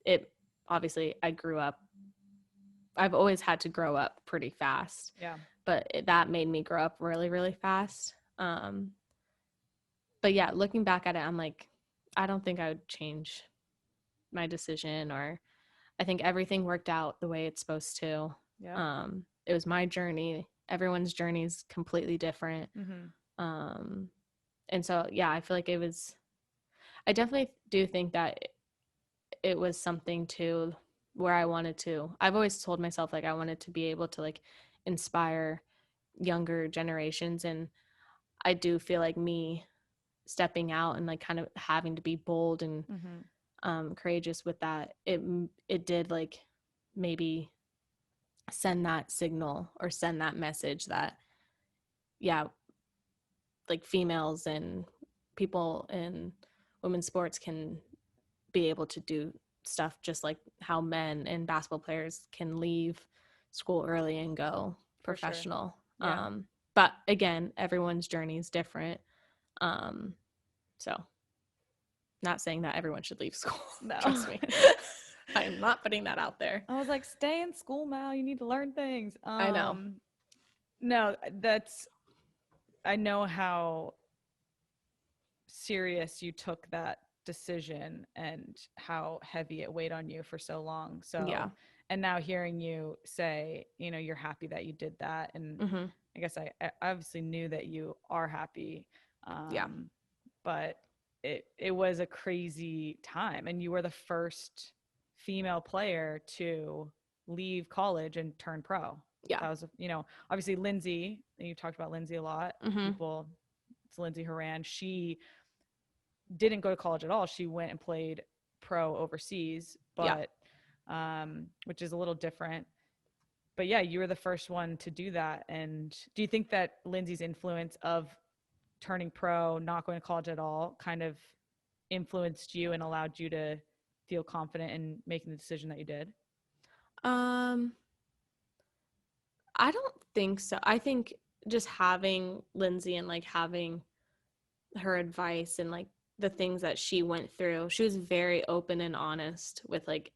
it obviously I've always had to grow up pretty fast. Yeah. But that made me grow up really, really fast. But yeah, looking back at it, I'm like, I don't think I would change my decision, or I think everything worked out the way it's supposed to. Yeah. It was my journey. Everyone's journey is completely different. And so, yeah, I feel like I definitely do think that it was something to where I've always told myself like I wanted to be able to like inspire younger generations. And I do feel like me stepping out and like kind of having to be bold and courageous with that, it did like maybe send that signal or send that message that, yeah, like females and people in women's sports can be able to do stuff just like how men and basketball players can leave school early and go For sure. professional. Yeah. But again, everyone's journey is different. So not saying that everyone should leave school. No. Trust me. I'm not putting that out there. I was like, stay in school, Mal. You need to learn things. I know. No, I know how serious you took that decision and how heavy it weighed on you for so long. So, yeah. And now hearing you say, you're happy that you did that. And I guess I obviously knew that you are happy. Yeah. But it was a crazy time. And you were the first female player to leave college and turn pro. Yeah. That was, obviously Lindsay, and you talked about Lindsay a lot. People, it's Lindsay Horan. She didn't go to college at all. She went and played pro overseas, but which is a little different. But yeah, you were the first one to do that. And do you think that Lindsay's influence of turning pro, not going to college at all, kind of influenced you and allowed you to feel confident in making the decision that you did? I don't think so. I think just having Lindsay and like having her advice and like the things that she went through, she was very open and honest with like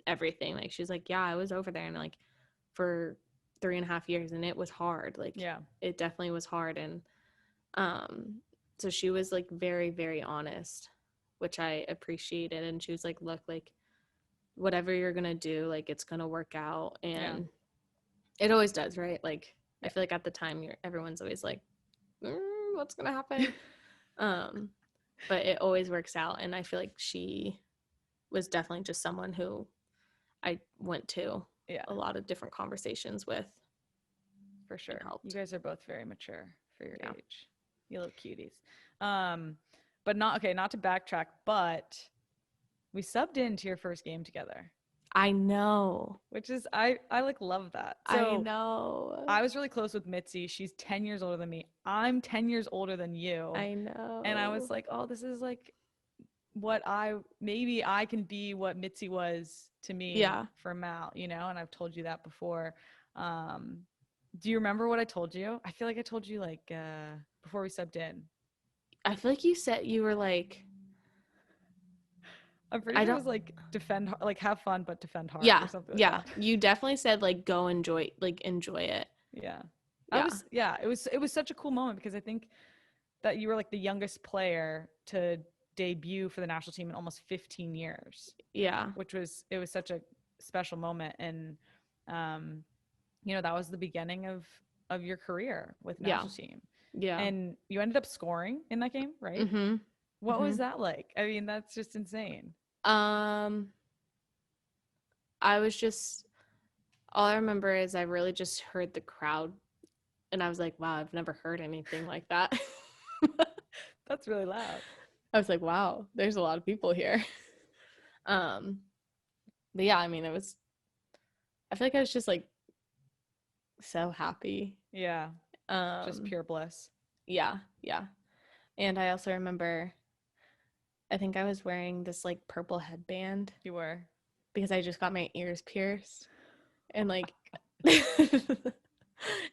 everything. Like she was like, yeah, I was over there and like for 3.5 years and it was hard. Like, yeah, it definitely was hard. And so she was like very, very honest, which I appreciated. And she was like, look, like whatever you're gonna do, like it's gonna work out. And it always does, right? Like I feel like at the time everyone's always like, what's gonna happen? But it always works out. And I feel like she was definitely just someone who I went to a lot of different conversations with. For sure. You guys are both very mature for your age. You little cuties. But not to backtrack, but we subbed into your first game together. I know. Which is, I like love that. So I know. I was really close with Mitzi. She's 10 years older than me. I'm 10 years older than you. I know. And I was like, oh, this is like maybe I can be what Mitzi was to me for Mal, and I've told you that before. Do you remember what I told you? I feel like I told you like before we subbed in. I feel like you said you were like, I'm pretty sure it was like have fun but defend hard or something. Yeah. You definitely said like go enjoy it. Yeah. It was such a cool moment because I think that you were like the youngest player to debut for the national team in almost 15 years. Yeah. It was such a special moment. And that was the beginning of your career with national team. Yeah. And you ended up scoring in that game, right? Mm-hmm. What was that like? I mean, that's just insane. I was just, all I remember is I really just heard the crowd and I was like, wow, I've never heard anything like that. That's really loud. I was like, wow, there's a lot of people here. But yeah, I mean, I feel like I was just like so happy. Yeah. Just pure bliss. Yeah. And I also remember, I think I was wearing this like purple headband. You were. Because I just got my ears pierced. And like,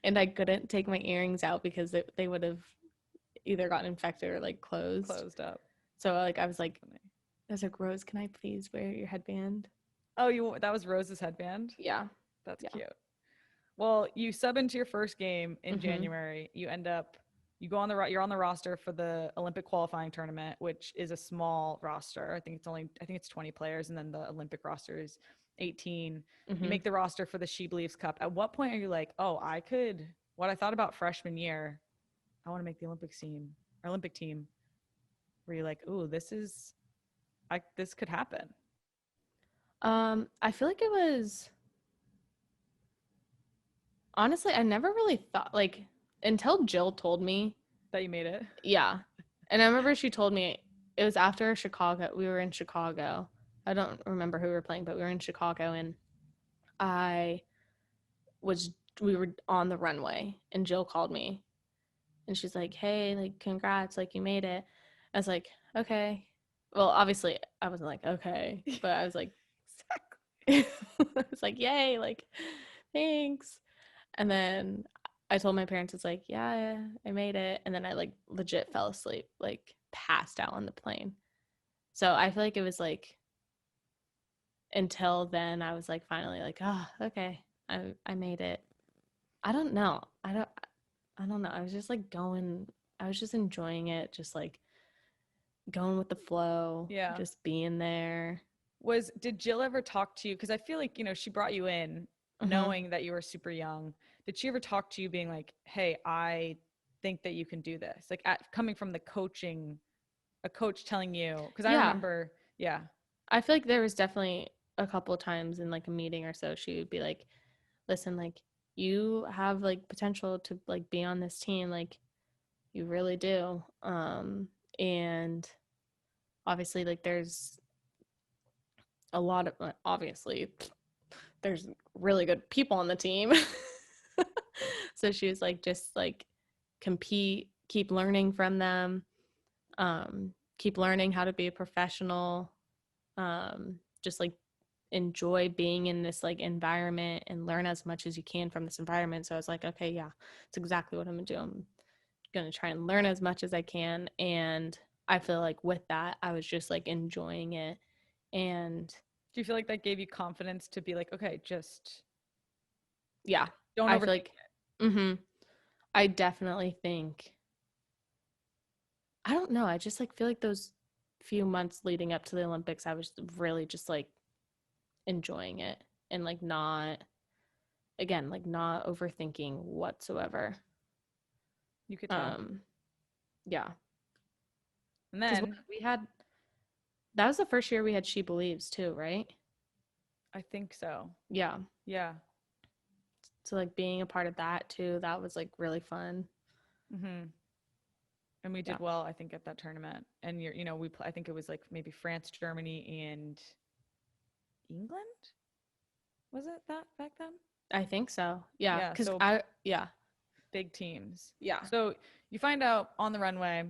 and I couldn't take my earrings out because they would have either gotten infected or like closed up. So like, I was like, Rose, can I please wear your headband? Oh, that was Rose's headband? Yeah. That's cute. Well, you sub into your first game in January. You're on the roster for the Olympic qualifying tournament, which is a small roster. I think it's 20 players, and then the Olympic roster is 18. You make the roster for the She Believes Cup. At what point are you like, oh, what I thought about freshman year, I want to make the Olympic team. Were you like, ooh, this could happen? I feel like it was, honestly, I never really thought, like, until Jill told me that you made it. Yeah. And I remember she told me it was after Chicago. We were in Chicago. I don't remember who we were playing, but we were in Chicago and we were on the runway and Jill called me And she's like, hey, like, congrats, like, you made it. I was like, okay. Well, obviously, I wasn't like, okay, but I was like, I was like, yay, like, thanks. And then I told my parents, it's like, yeah, I made it. And then I like legit fell asleep, like passed out on the plane. So I feel like it was like until then I was like finally like, oh, okay, I made it. I don't know. I don't know. I was just like going, I was just enjoying it, just like going with the flow, Yeah. just being there. Did Jill ever talk to you? Because I feel like, she brought you in knowing that you were super young. Did she ever talk to you being like, hey, I think that you can do this? Like coming from a coach telling you, because I Yeah. remember, yeah. I feel like there was definitely a couple times in like a meeting or so, she would be like, listen, like, you have like potential to like be on this team, like you really do. And obviously like there's a lot of obviously there's really good people on the team. So she was like, just like compete, keep learning from them, keep learning how to be a professional, just like enjoy being in this like environment and learn as much as you can from this environment. So I was like, okay, yeah, it's exactly what I'm gonna do. I'm gonna try and learn as much as I can. And I feel like with that, I was just like enjoying it. And Do you feel like that gave you confidence to be like, okay, just yeah, don't I feel overthink like, I definitely think, I don't know, I just like feel like those few months leading up to the Olympics, I was really just like enjoying it and like not, again, like not overthinking whatsoever. it. You could tell. Yeah, And because then we had, that was the first year we had She Believes too, right? I think so. Yeah. Yeah. So like being a part of that too, that was like really fun. Mm-hmm. And we Yeah. did well, I think, at that tournament. And I think it was like maybe France, Germany, and England. Was it that back then? I think so. Yeah. Yeah. Cause So yeah. big teams. Yeah. So you find out on the runway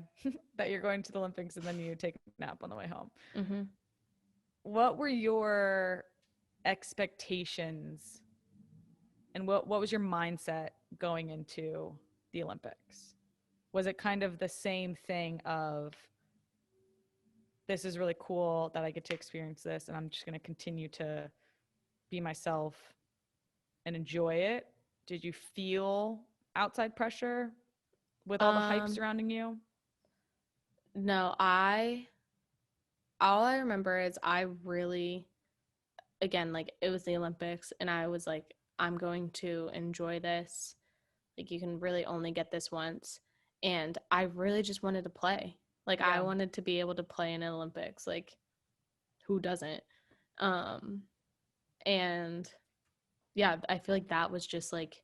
that you're going to the Olympics, and then you take a nap on the way home. Mm-hmm. What were your expectations, and what was your mindset going into the Olympics? Was it kind of the same thing of, this is really cool that I get to experience this, and I'm just going to continue to be myself and enjoy it? Did you feel outside pressure with all the hype Um, surrounding you? no, all I remember is I really, again, like it was the Olympics and I was like, I'm going to enjoy this. Like you can really only get this once. And I really just wanted to play. Like I Yeah. wanted to be able to play in an Olympics. Like who doesn't? Um, and yeah, I feel like that was just like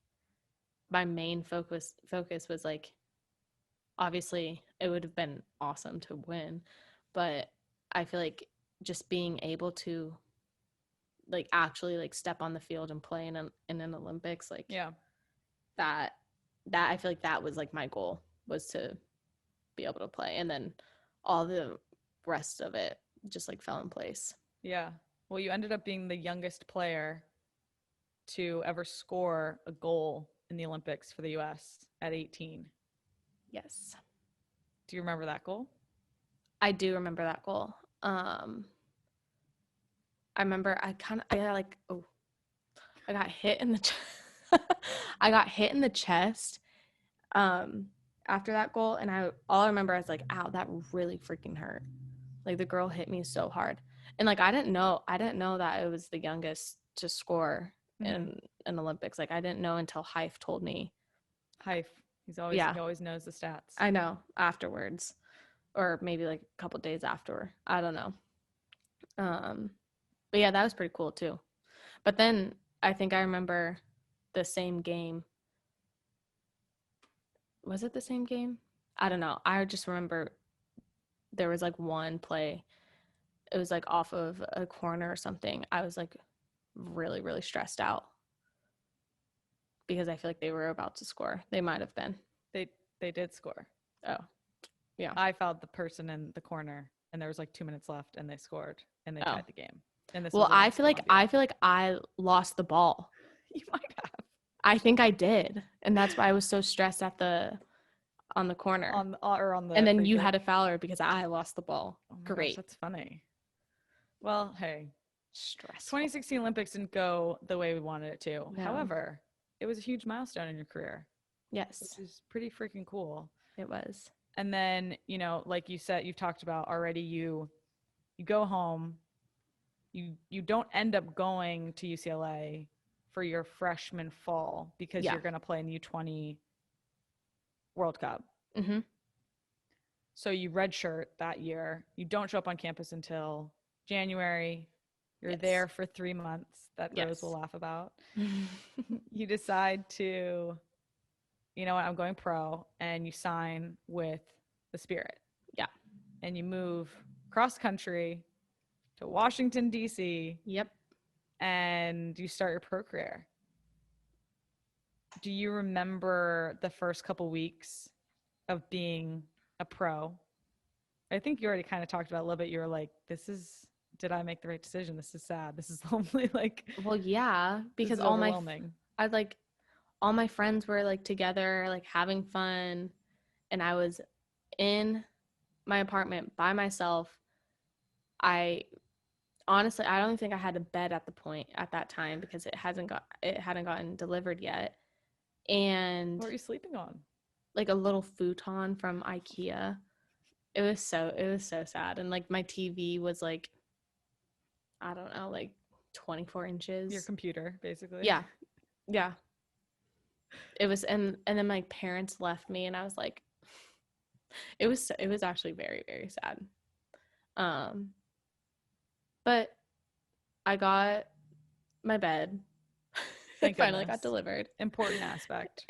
my main focus was like, obviously it would have been awesome to win, but I feel like just being able to like actually like step on the field and play in an Olympics, like Yeah. that that I feel like that was like my goal, was to be able to play, and then all the rest of it just like fell in place. Yeah. Well, you ended up being the youngest player to ever score a goal in the Olympics for the US at 18. Yes. Do you remember that goal? I do remember that goal. I remember I got like, oh, I got hit in the I got hit in the chest after that goal, and all I remember I was like, ow, that really freaking hurt. Like the girl hit me so hard. And like I didn't know that it was the youngest to score Mm-hmm. in an Olympics. Like I didn't know until Hype told me. Hype. Yeah, He always knows the stats. I know, afterwards, or maybe like a couple days after. I don't know. Um but yeah, that was pretty cool too. But then I think I remember the same game. Was it the same game? I don't know. I just remember there was like one play. It was like off of a corner or something. I was like really, really stressed out because I feel like they were about to score. They might have been. They did score. Oh, yeah. I fouled the person in the corner, and there was like 2 minutes left, and they scored, and they tied the game. And this Well, was against Columbia. I feel like I lost the ball. You might have. I think I did, and that's why I was so stressed on the corner. On the and then free you kick. had a fouler because I lost the ball. Oh my Great. gosh, that's funny. Well, hey, Stressful. 2016 Olympics didn't go the way we wanted it to. No. However, it was a huge milestone in your career. Yes, Which is pretty freaking cool. it was. And then, you know, like you said, you've talked about already, you go home, you don't end up going to UCLA for your freshman fall because you're going to play in the U20 World Cup. Mm-hmm. So you redshirt that year. You don't show up on campus until January. You're there for 3 months that Rose will laugh about. You decide to, you know what, I'm going pro, and you sign with the Spirit. Yeah. And you move cross country to Washington, D.C. Yep. And you start your pro career. Do you remember the first couple weeks of being a pro? I think you already kind of talked about it a little bit. You were like, did I make the right decision? This is sad. This is lonely. Like, well, yeah, because all my friends were like together, like having fun, and I was in my apartment by myself. Honestly, I don't think I had a bed at that time because it hadn't gotten delivered yet. And what were you sleeping on? Like a little futon from IKEA. It was so sad. And like my TV was like, I don't know, like 24 inches. Your computer, basically. Yeah. Yeah. It was, and then my parents left me, and I was like, it was actually very, very sad. But I got my bed. It finally got delivered. Important aspect.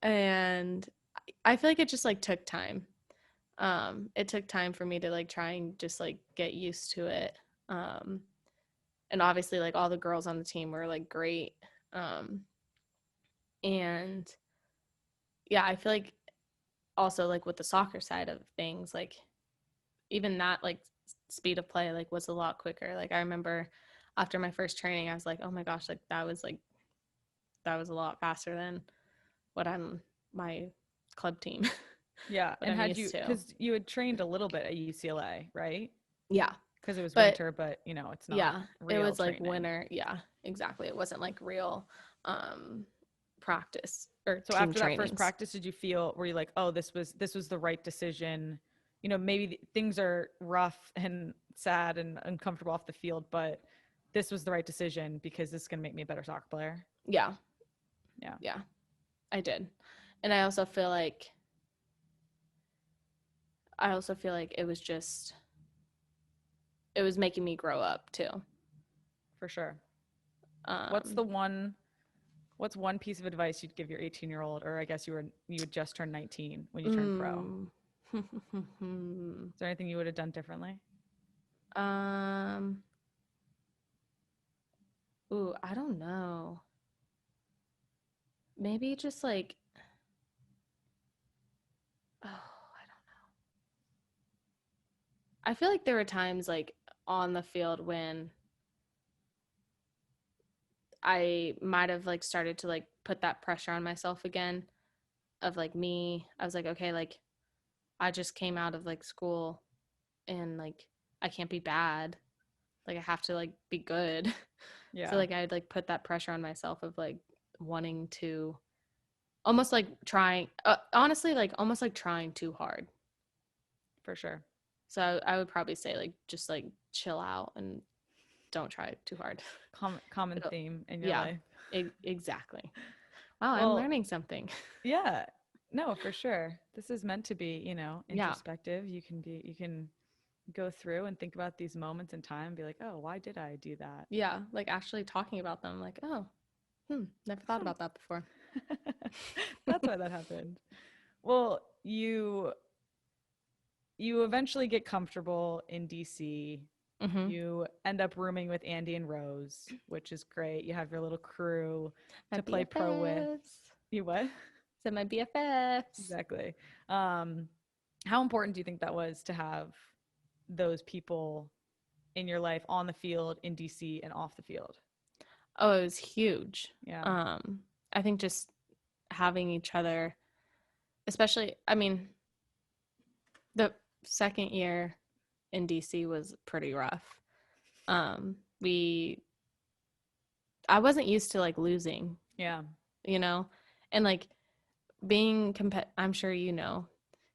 And I feel like it just like took time. It took time for me to like try and just like get used to it. And obviously like all the girls on the team were like great. And yeah, I feel like also like with the soccer side of things, like even that like speed of play like was a lot quicker. Like I remember after my first training, I was like, oh my gosh, like that was a lot faster than what my club team. Yeah. And because you had trained a little bit at UCLA, right? Yeah. Because it was winter, but you know, it's not. Yeah. Real it was training. Like winter. Yeah, exactly. It wasn't like real practice or so team after trainings. That first practice, were you like, oh, this was the right decision? You know, maybe things are rough and sad and uncomfortable off the field, but this was the right decision because this is going to make me a better soccer player. Yeah. Yeah. Yeah, I did. And I also feel like it was making me grow up too. For sure. What's one piece of advice you'd give your 18-year-old, or I guess you had just turned 19 when you turned pro? Is there anything you would have done differently? I don't know. Maybe just like, I don't know. I feel like there were times like on the field when I might have like started to like put that pressure on myself again of like I was like, okay, like I just came out of like school and like I can't be bad. Like I have to like be good. Yeah. So like I'd like put that pressure on myself of like wanting to almost like trying, honestly, like almost like trying too hard. For sure. So I would probably say like just like chill out and don't try too hard. Common theme in your life. Exactly. Wow, I'm learning something. Yeah. No, for sure. This is meant to be, you know, introspective. Yeah. You can go through and think about these moments in time and be like, oh, why did I do that? Yeah, like actually talking about them, like, oh, never thought about that before. That's why that happened. Well, you eventually get comfortable in DC. Mm-hmm. You end up rooming with Andy and Rose, which is great. You have your little crew to play pro with. You what? and my BFFs. Exactly. How important do you think that was to have those people in your life on the field, in DC, and off the field? Oh, it was huge. Yeah. I think just having each other, especially, I mean, the second year in DC was pretty rough. I wasn't used to like losing, Yeah. you know, and like being I'm sure you know,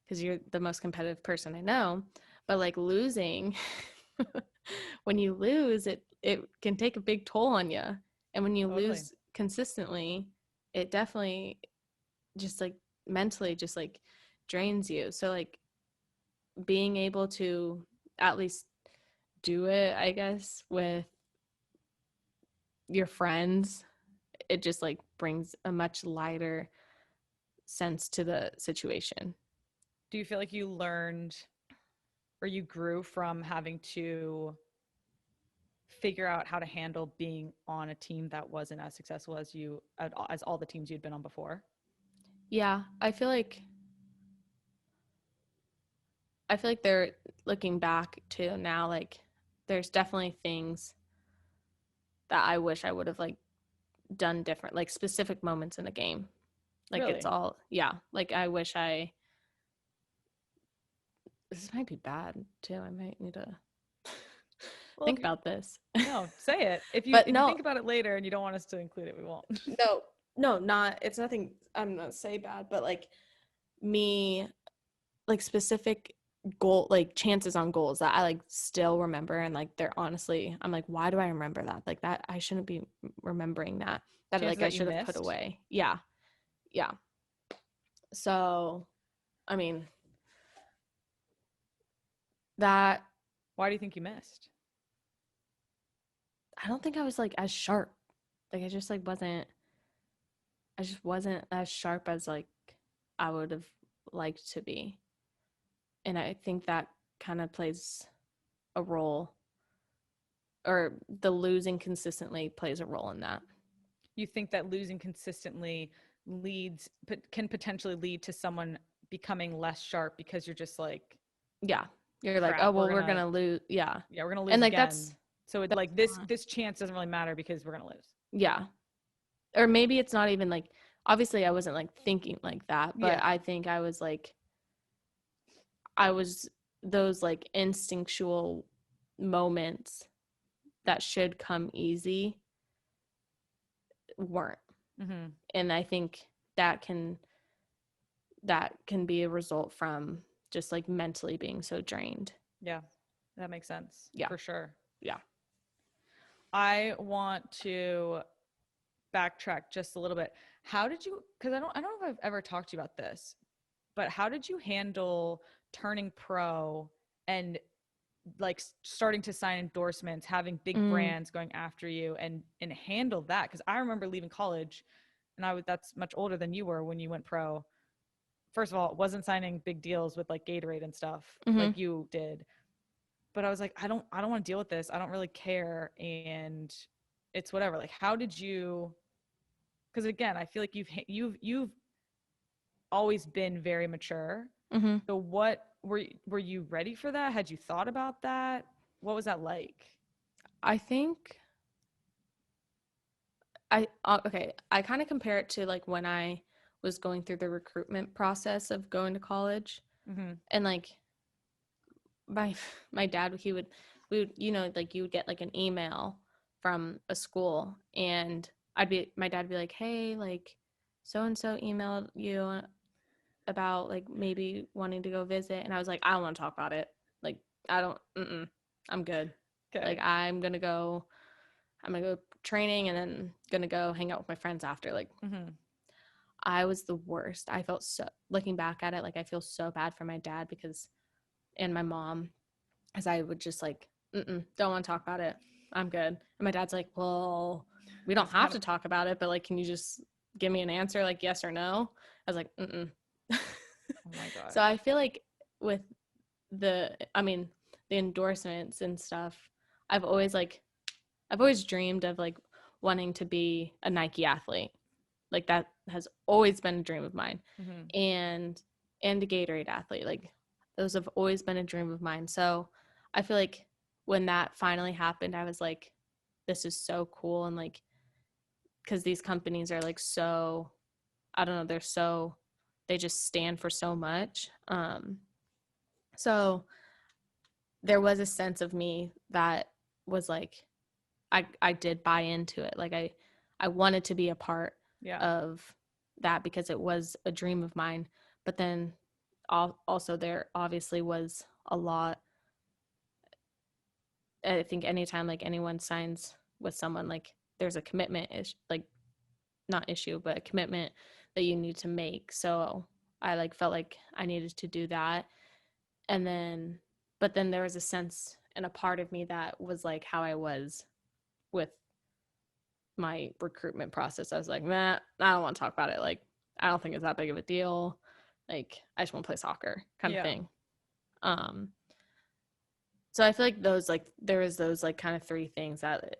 because you're the most competitive person I know, but like losing, when you lose, it can take a big toll on you. And when you Totally. lose consistently, it definitely just like mentally just like drains you. So like being able to at least do it, I guess, with your friends, it just like brings a much lighter sense to the situation. Do you feel like you learned or you grew from having to figure out how to handle being on a team that wasn't as successful as as all the teams you'd been on before? Yeah, I feel like they're looking back to now, like there's definitely things that I wish I would have like done different, like specific moments in a game. Like Really? it's all, yeah, like I wish this might be bad too. I might need to Well, think about this. no, say it. But If you no, think about it later and you don't want us to include it, we won't. no, not, it's nothing, I'm not say bad, but like me, like specific goal, like chances on goals that I like still remember, and like they're honestly, I'm like, why do I remember that? Like that I shouldn't be remembering that. That Chances like I that you should have put missed? away. Yeah. Yeah. So, I mean, that Why do you think you missed? I don't think I was like as sharp. Like I just wasn't as sharp as like I would have liked to be. And I think that kind of plays a role, or the losing consistently plays a role in that. You think that losing consistently can potentially lead to someone becoming less sharp because you're just like, Yeah. You're like, oh crap, well, we're gonna lose. Yeah. yeah, we're gonna And lose like again. So it's like that's this chance doesn't really matter because we're gonna lose. yeah. Or maybe it's not even like, obviously I wasn't like thinking like that, but Yeah. I think I was like, I was those like instinctual moments that should come easy weren't. Mm-hmm. And I think that can be a result from just like mentally being so drained. Yeah, that makes sense. Yeah. For sure. Yeah. I want to backtrack just a little bit. How did you, because I don't know if I've ever talked to you about this, but how did you handle turning pro and like starting to sign endorsements, having big brands going after you and handle that? Because I remember leaving college, and that's much older than you were when you went pro. First of all, wasn't signing big deals with like Gatorade and stuff like you did. But I was like, I don't want to deal with this. I don't really care. And it's whatever. Like, how did you, because again, I feel like you've always been very mature. So what were you ready for that? Had you thought about that? What was that like? I think okay, I kind of compare it to like when I was going through the recruitment process of going to college. And like my dad, we would, you know, like you would get like an email from a school, and my dad would be like, hey, like so and so emailed you about like maybe wanting to go visit, and I was like, I don't want to talk about it. Like I don't, I'm good. Okay. Like I'm gonna go training and then gonna go hang out with my friends after. Like I was the worst. I felt so, looking back at it, like I feel so bad for my dad and my mom, as I would just like, don't want to talk about it. I'm good. And my dad's like, well, we don't have to talk about it, but like, can you just give me an answer, like yes or no? I was like, Oh my God. So I feel like with the endorsements and stuff, I've always dreamed of like wanting to be a Nike athlete. Like that has always been a dream of mine. Mm-hmm. And a Gatorade athlete, like those have always been a dream of mine. So I feel like when that finally happened, I was like, this is so cool. And like, because these companies are like so, I don't know, they just stand for so much. So there was a sense of me that was like, I did buy into it. Like I wanted to be a part of that because it was a dream of mine. But then also there obviously was a lot. I think anytime like anyone signs with someone, like there's a commitment like not issue, but a commitment that you need to make. So I like felt like I needed to do that. And then, but then there was a sense and a part of me that was like how I was with my recruitment process. I was like, nah, I don't want to talk about it. Like, I don't think it's that big of a deal. Like, I just want to play soccer kind of thing. So I feel like there was those like kind of three things that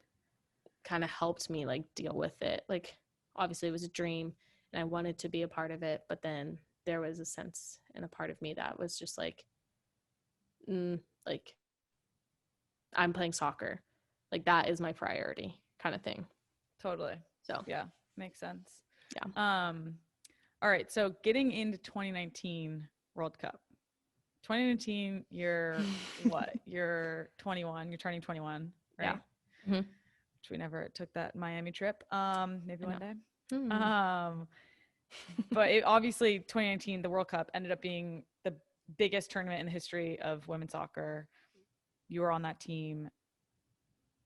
kind of helped me like deal with it. Like, obviously it was a dream and I wanted to be a part of it, but then there was a sense and a part of me that was just like, like I'm playing soccer. Like that is my priority kind of thing. Totally. So yeah, makes sense. Yeah. All right. So getting into 2019 World Cup. 2019, you're what? You're 21. You're turning 21, right? Yeah. Mm-hmm. Which we never took that Miami trip. Maybe one day. Mm-hmm. But obviously 2019, the World Cup ended up being the biggest tournament in the history of women's soccer. You were on that team.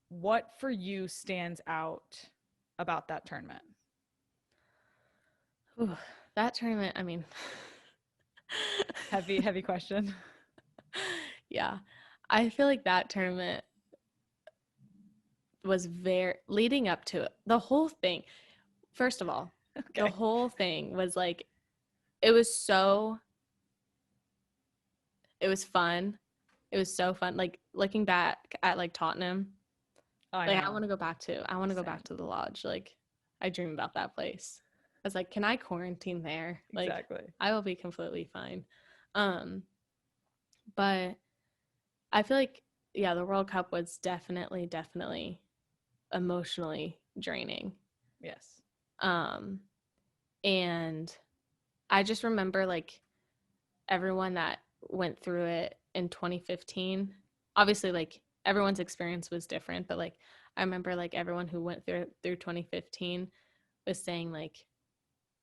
What for you stands out about that tournament? Ooh, that tournament, I mean, heavy question. Yeah. I feel like that tournament was very leading up to it. The whole thing, first of all, the whole thing was like, it was fun. It was so fun. Like looking back at like Tottenham, I want to go back to the lodge. Like I dream about that place. I was like, can I quarantine there? Like Exactly. I will be completely fine. But I feel like, yeah, the World Cup was definitely emotionally draining. Yes. And I just remember like everyone that went through it in 2015. Obviously, like everyone's experience was different, but like I remember like everyone who went through 2015 was saying like,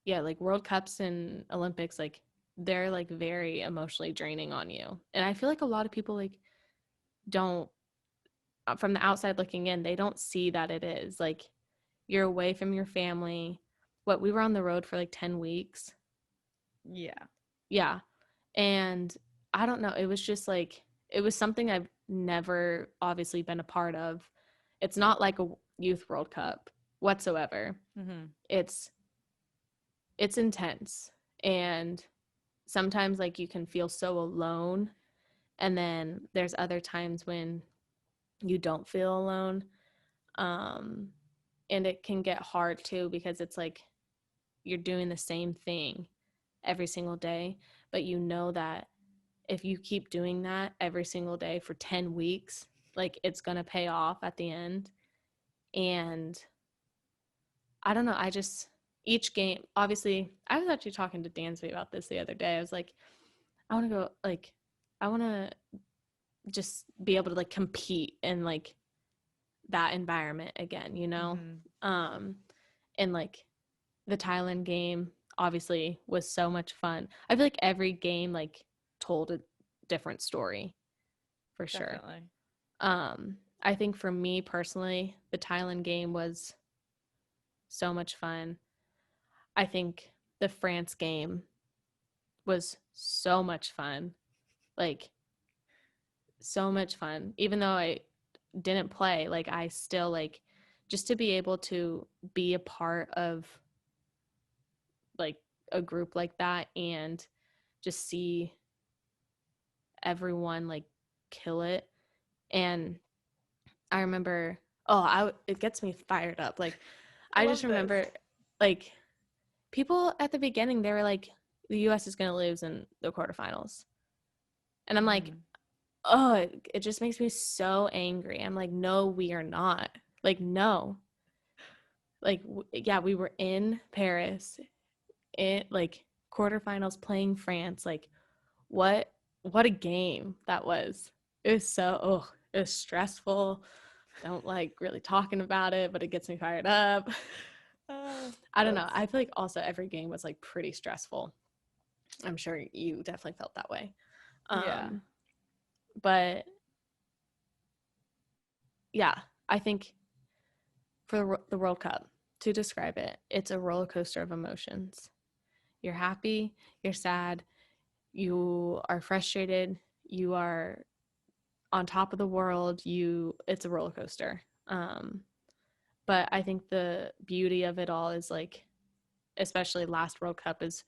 yeah, like World Cups and Olympics, like they're like very emotionally draining on you. And I feel like a lot of people like don't, from the outside looking in, they don't see that it is like you're away from your family. We were on the road for like 10 weeks. Yeah. And I don't know, it was just like, it was something I've never obviously been a part of. It's not like a youth World Cup whatsoever. Mm-hmm. It's intense. And sometimes like you can feel so alone. And then there's other times when you don't feel alone. And it can get hard too because it's like you're doing the same thing every single day, but you know that if you keep doing that every single day for 10 weeks, like it's going to pay off at the end. And I don't know, each game, obviously, I was actually talking to Dansby about this the other day. I was like, I want to just be able to like compete in like that environment again, you know? Mm-hmm. And like the Thailand game obviously was so much fun. I feel like every game like told a different story for sure. Definitely. I think for me personally, the Thailand game was so much fun. I think the France game was so much fun. Like so much fun. Even though I didn't play, like I still like just to be able to be a part of like a group like that and just see everyone like kill it. And I remember, it gets me fired up. Like I just remember like people at the beginning, they were like, the US is going to lose in the quarterfinals. And I'm like, oh, it just makes me so angry. I'm like, no, we are not. Like, no. Like, yeah, we were in Paris, like quarterfinals playing France. Like, what a game that was. It was so, it was stressful. Don't like really talking about it, but it gets me fired up. I don't know. I feel like also every game was like pretty stressful. I'm sure you definitely felt that way. Yeah. But yeah, I think for the World Cup, to describe it, it's a roller coaster of emotions. You're happy, you're sad, you are frustrated, you are on top of the world, it's a roller coaster. But I think the beauty of it all is like, especially last World Cup, is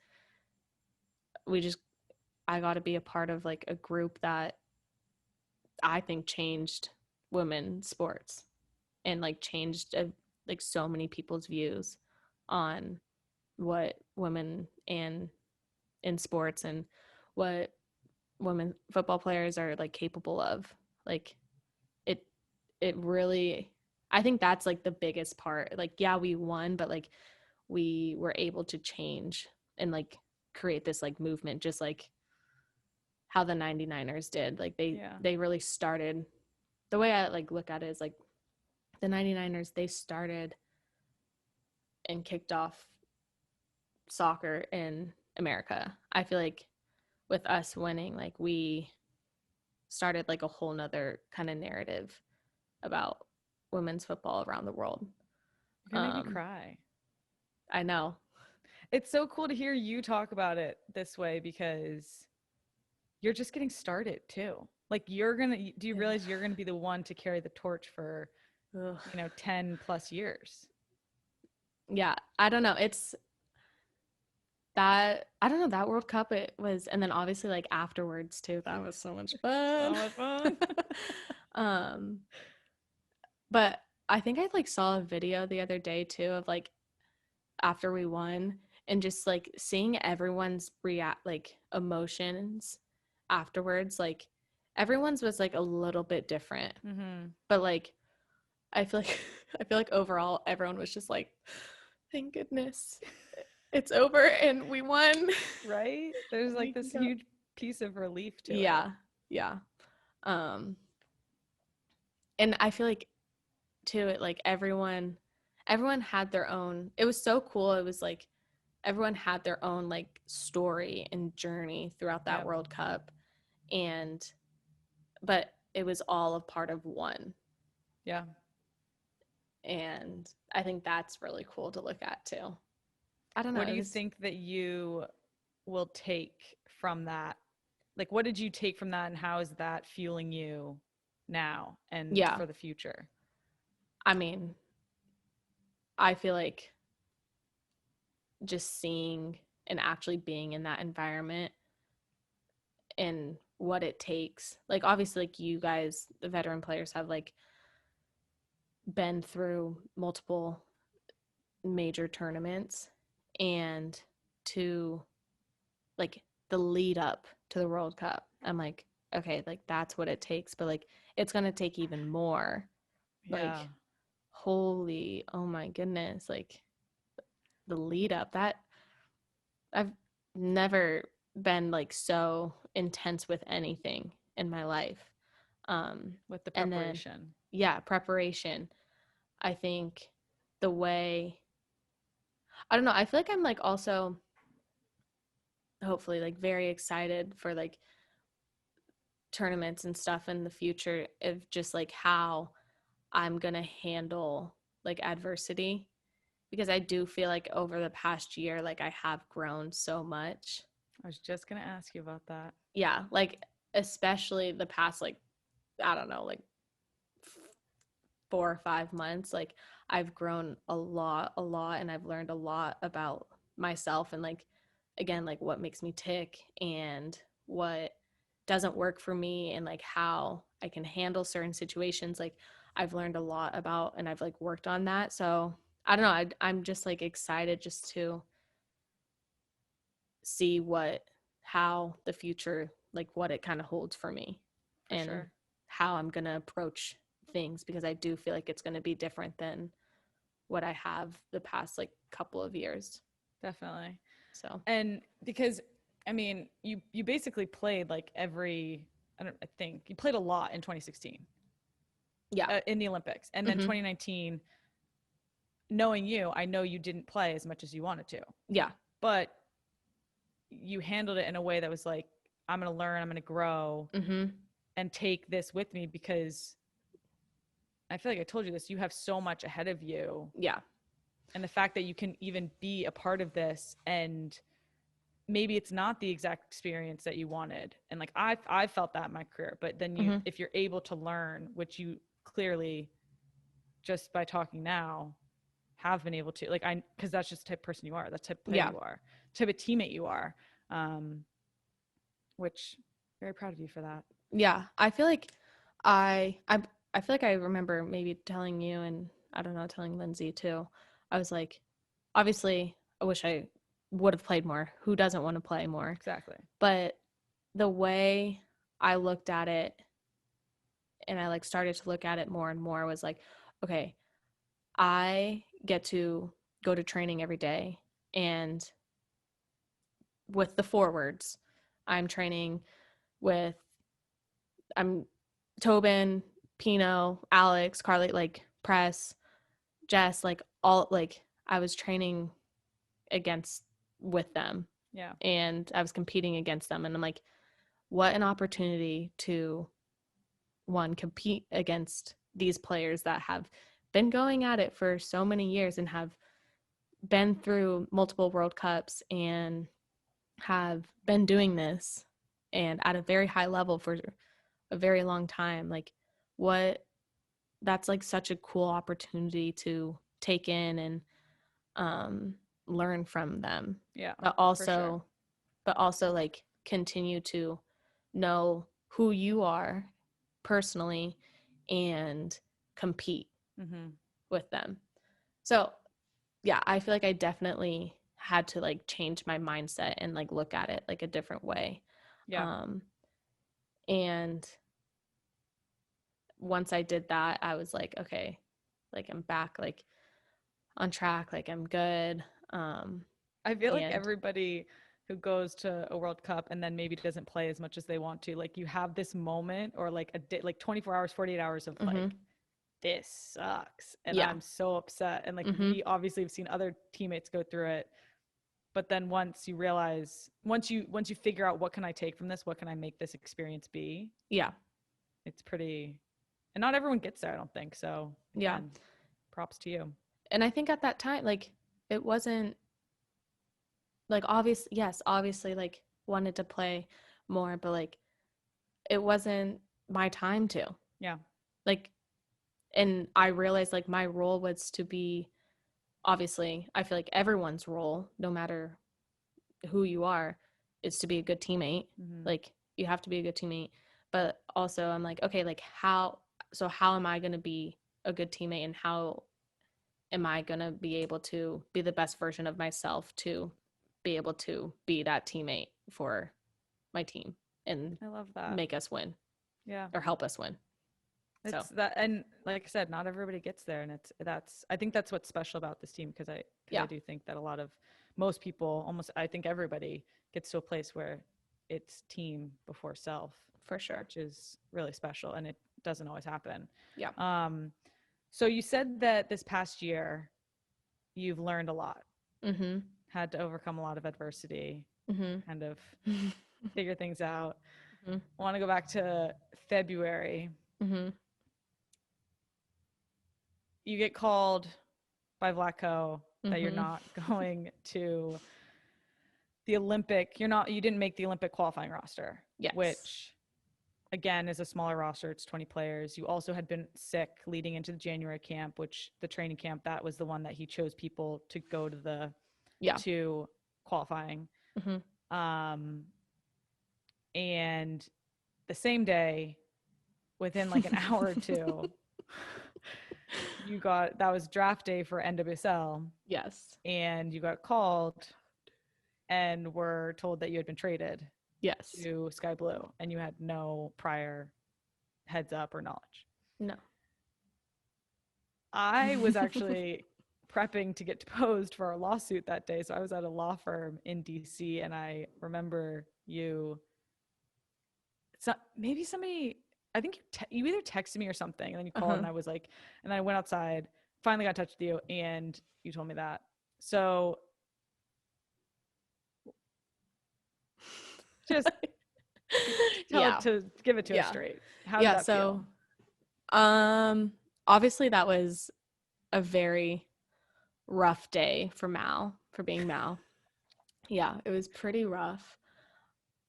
I got to be a part of like a group that I think changed women's sports and like changed like so many people's views on what women and in sports and what women football players are like capable of. Like it really, I think that's like the biggest part. Like, yeah, we won, but like we were able to change and like create this like movement, just like how the 99ers did. Like they really started, the way I like look at it is like the 99ers, they started and kicked off soccer in America. I feel like with us winning, like we started like a whole nother kind of narrative about women's football around the world. You're gonna make me cry. I know. It's so cool to hear you talk about it this way because you're just getting started too. Like do you realize you're gonna be the one to carry the torch for 10 plus years? Yeah, I don't know. It's that, I don't know, that World Cup it was, and then obviously like afterwards too, that was so much fun. So much fun. But I think I like saw a video the other day too of like after we won and just like seeing everyone's like emotions afterwards. Like everyone's was like a little bit different, but like I feel like overall everyone was just like, thank goodness it's over and we won. Right? There's like this huge piece of relief to it. Yeah. And I feel like too, it like everyone had their own, it was so cool. It was like everyone had their own like story and journey throughout that World Cup, but it was all a part of one. Yeah. And I think that's really cool to look at too. I don't know. What do you think that you will take from that? Like, what did you take from that and how is that fueling you now and for the future? I mean, I feel like just seeing and actually being in that environment and what it takes. Like, obviously, like you guys, the veteran players, have like been through multiple major tournaments, and to like the lead up to the World Cup, I'm like, okay, like that's what it takes, but like it's gonna take even more. Like, holy, oh my goodness, like the lead up, that I've never been like so intense with anything in my life. With the preparation. And then, preparation. I think the way, I don't know, I feel like I'm like also hopefully like very excited for like tournaments and stuff in the future of just like how I'm gonna handle like adversity, because I do feel like over the past year like I have grown so much. I was just gonna ask you about that. Yeah, like especially the past like, I don't know, like 4 or 5 months, like I've grown a lot, and I've learned a lot about myself and like, again, like what makes me tick and what doesn't work for me and like how I can handle certain situations. Like I've learned a lot about, and I've like worked on that. So I don't know, I'm just like excited just to see how the future, like what it kind of holds for me and how I'm going to approach things, because I do feel like it's going to be different than what I have the past like couple of years. Definitely. So, and because I mean, you basically played like I think you played a lot in 2016. Yeah. In the Olympics. And then 2019, knowing you, I know you didn't play as much as you wanted to. Yeah. But you handled it in a way that was like, I'm going to learn, I'm going to grow and take this with me, because I feel like I told you this, you have so much ahead of you. Yeah. And the fact that you can even be a part of this, and maybe it's not the exact experience that you wanted. And like, I felt that in my career, but then if you're able to learn, which you clearly, just by talking now, have been able to, like, because that's just the type of person you are, that's the type of player you are, type of teammate you are, which very proud of you for that. Yeah. I feel like I feel like I remember maybe telling you, and I don't know, telling Lindsay too. I was like, obviously, I wish I would have played more. Who doesn't want to play more? Exactly. But the way I looked at it, and I like started to look at it more and more, was like, okay, I get to go to training every day, and with the forwards, I'm training with Tobin, Pino, Alex, Carly, like Press, Jess, like all, like I was training with them. Yeah. And I was competing against them. And I'm like, what an opportunity to, one, compete against these players that have been going at it for so many years and have been through multiple World Cups and have been doing this and at a very high level for a very long time. Like, that's like such a cool opportunity to take in and learn from them. Yeah. But also like continue to know who you are personally and compete with them. So yeah, I feel like I definitely had to like change my mindset and like look at it like a different way. Yeah. And once I did that, I was like, okay, like I'm back, like on track, like I'm good. I feel like everybody who goes to a World Cup and then maybe doesn't play as much as they want to, like you have this moment or like a day, like 24 hours, 48 hours of like, this sucks. And I'm so upset. And like, we obviously have seen other teammates go through it. But then once you realize, once you figure out, what can I take from this? What can I make this experience be? Yeah. It's pretty, and not everyone gets there, I don't think. So again, props to you. And I think at that time, like, it wasn't like obviously like wanted to play more, but like it wasn't my time to. Yeah. Like, and I realized like my role was to be, obviously, I feel like everyone's role, no matter who you are, is to be a good teammate. Like, you have to be a good teammate. But also I'm like, okay, like how am I going to be a good teammate, and how am I going to be able to be the best version of myself to be able to be that teammate for my team and I love that. make us win. Yeah. Or help us win. It's that, and like I said, not everybody gets there, and I think that's what's special about this team, because I do think that most people, almost, I think everybody gets to a place where it's team before self, for sure, which is really special, and it doesn't always happen. Yeah. So you said that this past year you've learned a lot, had to overcome a lot of adversity, kind of figure things out. I want to go back to February. You get called by Vlatko that you're not going to the Olympic. You didn't make the Olympic qualifying roster. Yes. Which, again, is a smaller roster. It's 20 players. You also had been sick leading into the January camp, which the training camp, that was the one that he chose people to go to the to qualifying. And the same day, within like an hour or two, that was draft day for NWSL. Yes. And you got called and were told that you had been traded Yes. to Sky Blue and you had no prior heads up or knowledge. No. I was actually prepping to get deposed for a lawsuit that day. So I was at a law firm in DC, and I remember you. Maybe somebody, I think you either texted me or something, and then you called, and I was like, and then I went outside, finally got in touch with you, and you told me that. So just give it to us straight. How did that feel? Obviously that was a very rough day for being Mal. Yeah, it was pretty rough.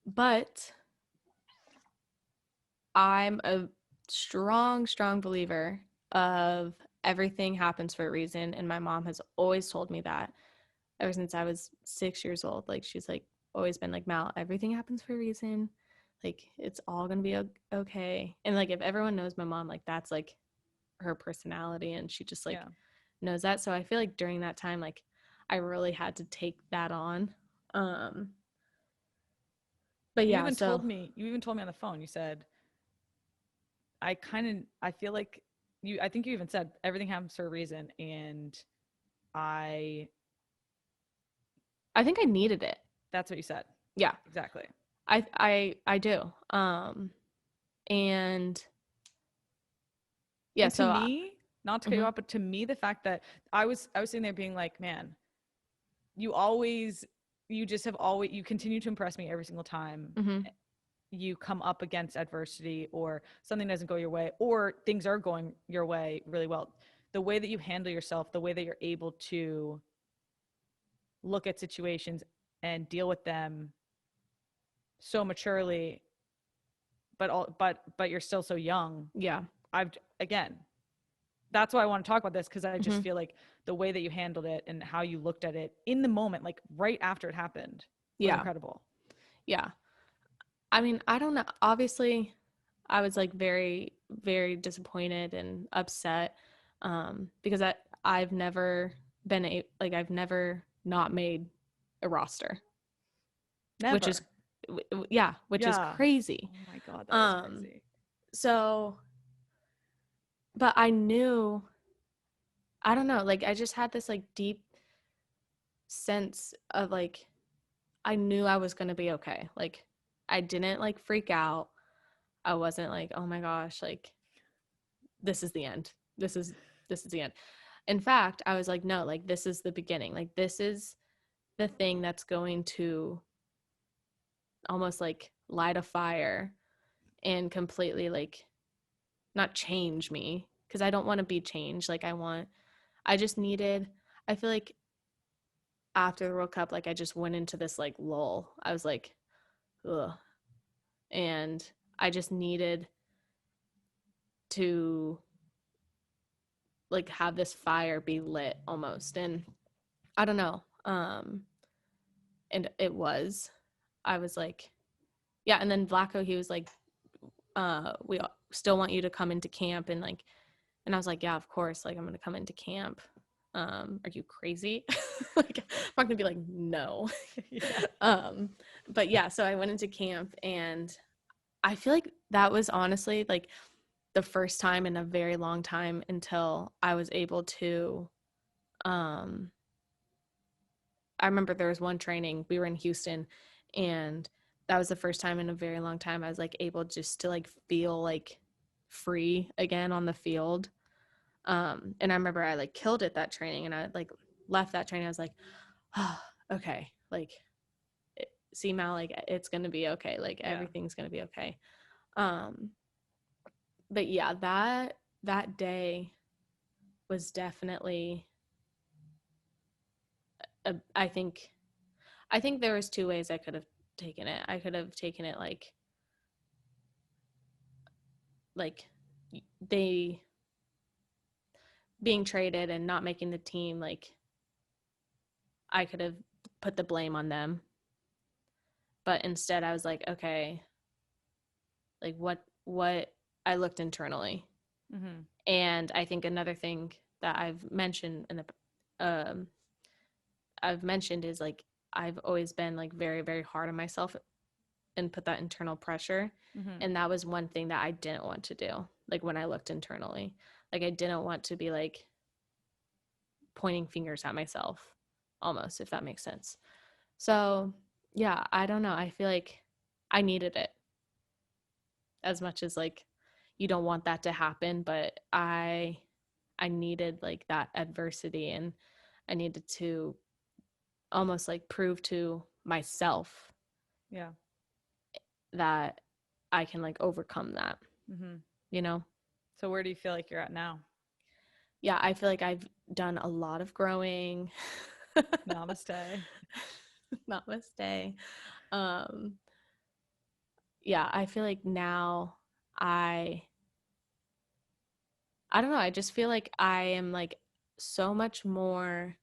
But I'm a strong believer of everything happens for a reason, and my mom has always told me that ever since I was 6 years old. Like, she's like always been like, Mal, everything happens for a reason. Like, it's all gonna be okay. And like, if everyone knows my mom, like, that's like her personality, and she just like knows that. So I feel like during that time, like, I really had to take that on. But yeah, you even told me on the phone, you said, I feel like I think you even said everything happens for a reason, and I think I needed it. That's what you said. Yeah, exactly. I do. And yeah, and to me, not to cut you off, but to me, the fact that I was sitting there being like, man, you continue to impress me every single time you come up against adversity, or something doesn't go your way, or things are going your way really well. The way that you handle yourself, the way that you're able to look at situations and deal with them so maturely, but you're still so young. Yeah. That's why I want to talk about this, because I just feel like the way that you handled it and how you looked at it in the moment, like right after it happened, was incredible. Yeah. I mean, I don't know. Obviously, I was like very, very disappointed and upset because I've never I've never not made a roster. Never. Which is crazy. Oh my God, that is crazy. So, but I knew, I don't know, like, I just had this like deep sense of like, I knew I was going to be okay. Like, I didn't like freak out. I wasn't like, oh my gosh, like, this is the end. This is the end. In fact, I was like, no, like, this is the beginning. Like, this is the thing that's going to almost like light a fire and completely like not change me, because I don't want to be changed. Like, I feel like after the World Cup, like, I just went into this like lull. I was like, ugh. And I just needed to like have this fire be lit almost. And I don't know. And it was, I was like, yeah. And then Vlaco, he was like, we still want you to come into camp. And like, and I was like, yeah, of course. Like, I'm going to come into camp. Are you crazy? Like, I'm not going to be like, no. But yeah, so I went into camp, and I feel like that was honestly like the first time in a very long time until I was able to, I remember there was one training, we were in Houston, and that was the first time in a very long time I was like able just to like feel like free again on the field. And I remember I like killed it that training, and I like left that training. I was like, oh, okay, like, see, Mal, like, it's gonna be okay. Like, everything's gonna be okay. But yeah, that day was definitely I think there was two ways I could have taken it. I could have taken it like they being traded and not making the team, like, I could have put the blame on them. But instead I was like, okay, like, what I looked internally. And I think another thing that I've mentioned is like, I've always been like very, very hard on myself and put that internal pressure. Mm-hmm. And that was one thing that I didn't want to do. Like when I looked internally, like I didn't want to be like pointing fingers at myself almost, if that makes sense. So yeah, I don't know. I feel like I needed it as much as like you don't want that to happen, but I needed like that adversity, and I needed to almost like prove to myself Yeah. that I can like overcome that, Mm-hmm. you know? So where do you feel like you're at now? Yeah, I feel like I've done a lot of growing. Namaste. Namaste. Um, yeah, I feel like now I I don't know, I just feel like I am like so much more,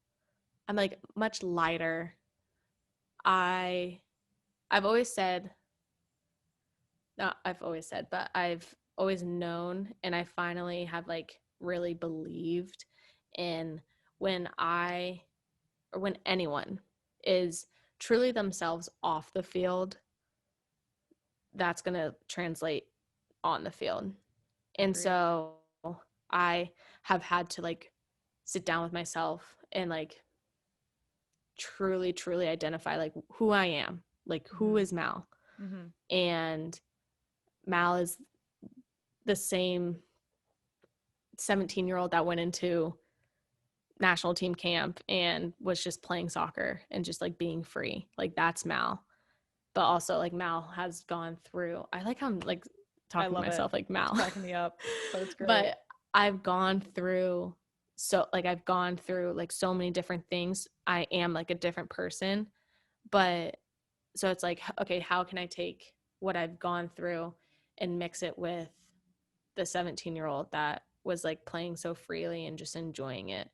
I'm like much lighter. I I've always said, not I've always said, but I've always known, and I finally have like really believed in when I, or when anyone is truly themselves off the field, that's going to translate on the field. And Agreed. so I have had to like sit down with myself and like truly, truly identify like who I am, like who Mm-hmm. is Mal. Mm-hmm. And Mal is the same 17-year-old that went into national team camp and was just playing soccer and just like being free. Like that's Mal. But also like Mal has gone through, I like how I'm like I talking to love it. myself like Mal. It's cracking me up, but it's great. But I've gone through, so like I've gone through like so many different things. I am like a different person. But so it's like, okay, how can I take what I've gone through and mix it with the 17-year-old that was like playing so freely and just enjoying it.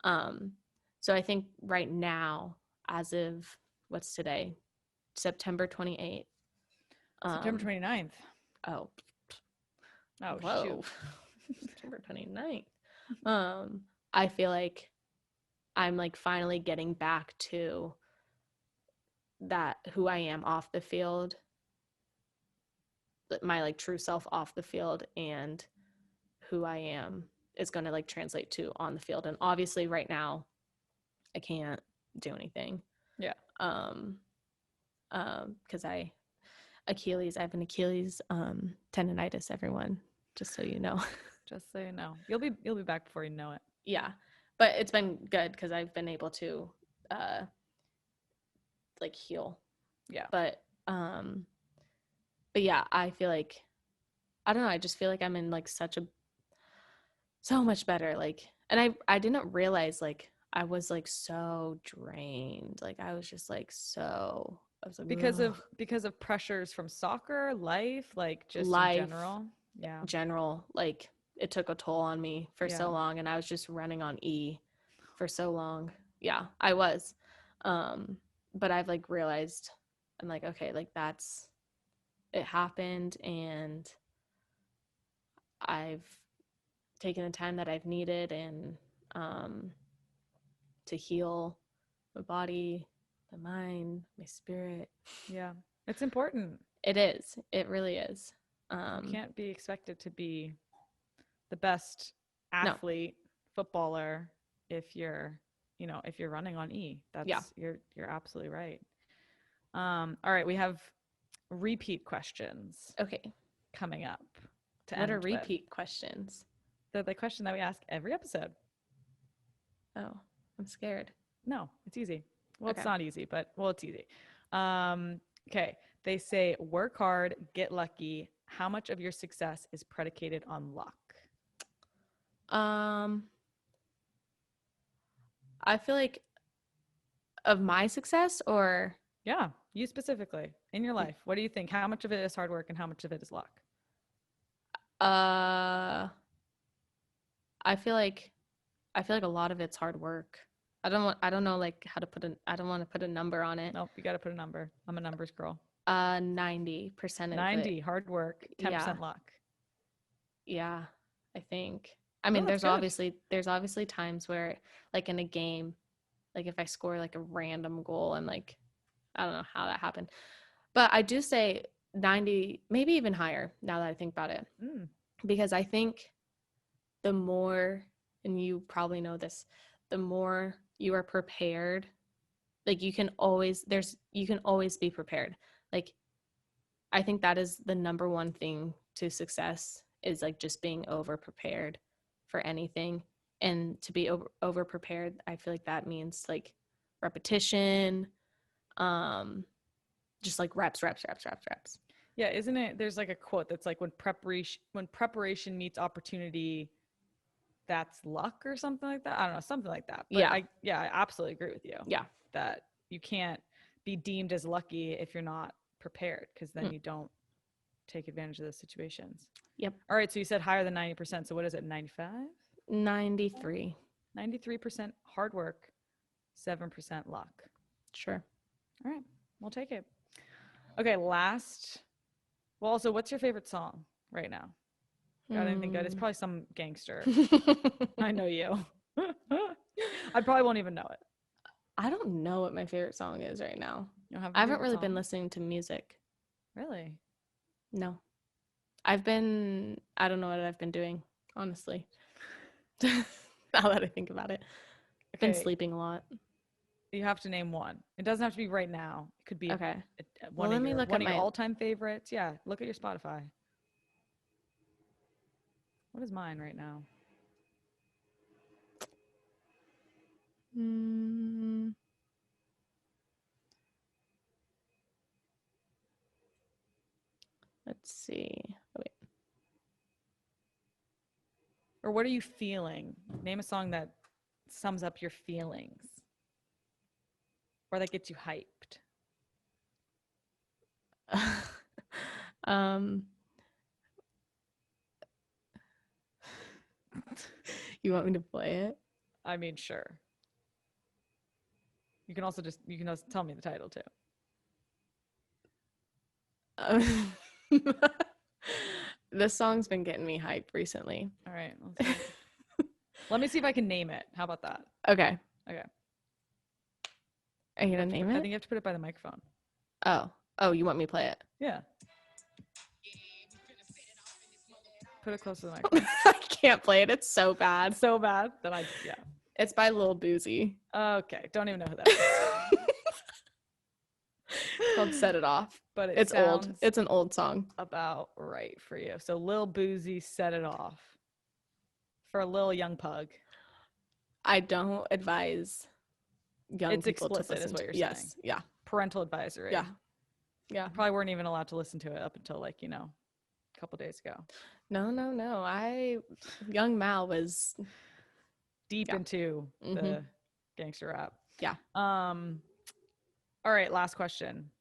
So I think right now, as of what's today, September 28th. September 29th. Oh, Oh, whoa. shoot. September 29th. I feel like I'm like finally getting back to that who I am off the field, my like true self off the field, and who I am is going to like translate to on the field. And obviously right now I can't do anything. Yeah. Because I have an Achilles tendonitis, everyone, just so you know. Just so you know. You'll be back before you know it. Yeah. But it's been good because I've been able to like heal. Yeah. But yeah, I feel like, I don't know, I just feel like I'm in like so much better. Like, and I didn't realize like I was like so drained. Like I was just like so, I was like, because of pressures from soccer, life, like just in life, general. Yeah. general, like it took a toll on me for so long, and I was just running on E for so long. Yeah, I was. But I've like realized, I'm like, okay, like that's, it happened, and I've taken the time that I've needed, and to heal my body, my mind, my spirit. Yeah. It's important. It is. It really is. You can't be expected to be the best No. athlete, footballer if you're, if you're running on E. That's you're absolutely right. All right, we have repeat questions Okay. coming up to What end are with. repeat questions? They're the question that we ask every episode. Oh, I'm scared. No, it's easy. Well, Okay. it's not easy, but it's easy. Okay. They say work hard, get lucky. How much of your success is predicated on luck? I feel like, of my success, or Yeah, you specifically in your life. What do you think? How much of it is hard work and how much of it is luck? I feel like a lot of it's hard work. I don't know like how to I don't want to put a number on it. Nope, you got to put a number. I'm a numbers girl. 90% of 90 it. hard work, 10% luck. Yeah, I think. I mean, that's there's good. obviously times where like in a game Like if I score like a random goal, I'm like, I don't know how that happened. But I do say 90, maybe even higher now that I think about it. Because I think the more, and you probably know this, the more you are prepared, like you can always be prepared. Like I think that is the number one thing to success, is like just being over prepared for anything. And to be over prepared, I feel like that means like repetition, just like reps. Yeah, isn't it? There's like a quote that's like, when preparation meets opportunity, that's luck or something like that. I don't know, something like that. But I absolutely agree with you. Yeah. That you can't be deemed as lucky if you're not prepared, because then you don't take advantage of those situations. Yep. All right, so you said higher than 90%. So what is it? 95? 93. 93% hard work, 7% luck. Sure. All right, we'll take it. Okay, last. Well, also, what's your favorite song right now? Got anything good? It's probably some gangster. I know you. I probably won't even know it. I don't know what my favorite song is right now. I haven't really been listening to music. Really? No. I don't know what I've been doing, honestly. Now that I think about it. I've been sleeping a lot. You have to name one. It doesn't have to be right now. It could be okay. One of your all-time favorites. Yeah, look at your Spotify. What is mine right now? Let's see. Oh, wait. Or what are you feeling? Name a song that sums up your feelings, or that gets you hyped. You want me to play it? I mean, sure. You can also tell me the title too. This song's been getting me hyped recently. All right. Let me see if I can name it. How about that? Okay. Okay. Are you gonna name it? I think you have to put it by the microphone. Oh, you want me to play it? Yeah. Put it close to the microphone. I can't play it. It's so bad. So bad that yeah. It's by Lil Boozy. Okay. Don't even know who that is. It's called Set It Off. But it's old. It's an old song. About right for you. So Lil Boozy, Set It Off. For a little young pug. I don't advise young people to listen. It's explicit is what you're saying. Yes. Yeah. Parental advisory. Yeah. Yeah. Probably weren't even allowed to listen to it up until a couple days ago. No. Young Mal was deep into the gangster rap. Yeah. All right, last question.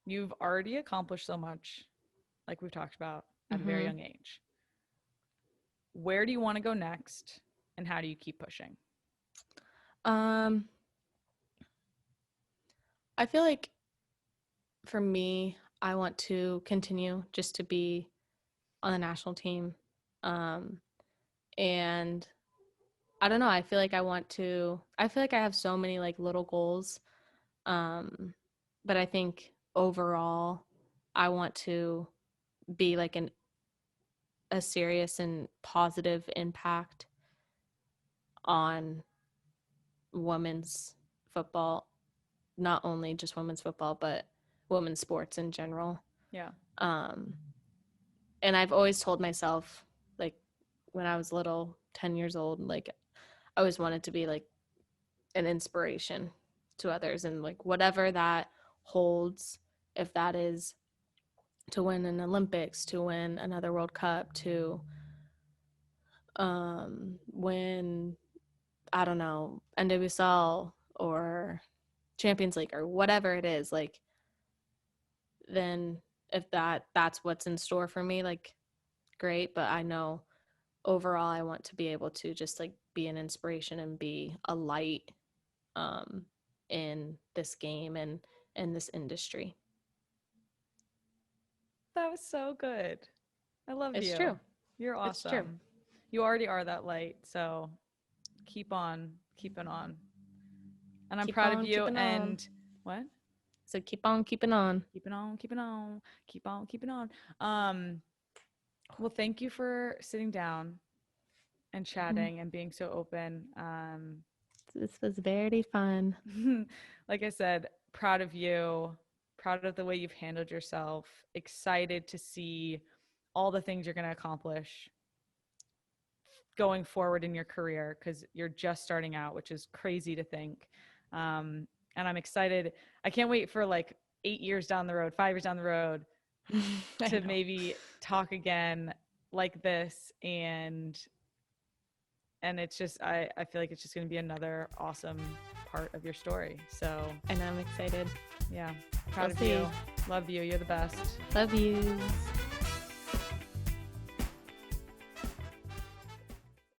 You've already accomplished so much, like we've talked about, at a very young age. Where do you want to go next, and how do you keep pushing? I feel like for me, I want to continue just to be on the national team. And I don't know, I feel like I have so many like little goals. But I think overall I want to be like a serious and positive impact on women's football, not only just women's football, but women's sports in general. Yeah. And I've always told myself, like when I was little, 10 years old, like I always wanted to be like an inspiration to others, and like whatever that holds, if that is to win an Olympics, to win another World Cup, to win, I don't know, NWSL or Champions League or whatever it is, like then if that's what's in store for me, like great. But I know overall I want to be able to just like be an inspiration and be a light in this game and in this industry. That was so good. I love you. It's true. You're awesome. It's true. You already are that light, so keep on keeping on. And I'm Keep proud of on you. keeping on. And what? So keep on keeping on. Keeping on, keeping on, keep on keeping on. Well, thank you for sitting down and chatting and being so open. This was very fun. Like I said, proud of you, proud of the way you've handled yourself, excited to see all the things you're going to accomplish going forward in your career, because you're just starting out, which is crazy to think. And I'm excited. I can't wait for like 8 years down the road, 5 years down the road to maybe talk again like this. And it's just, I feel like it's just going to be another awesome part of your story. So, and I'm excited. Yeah. Proud of you. Love you. You're the best. Love you.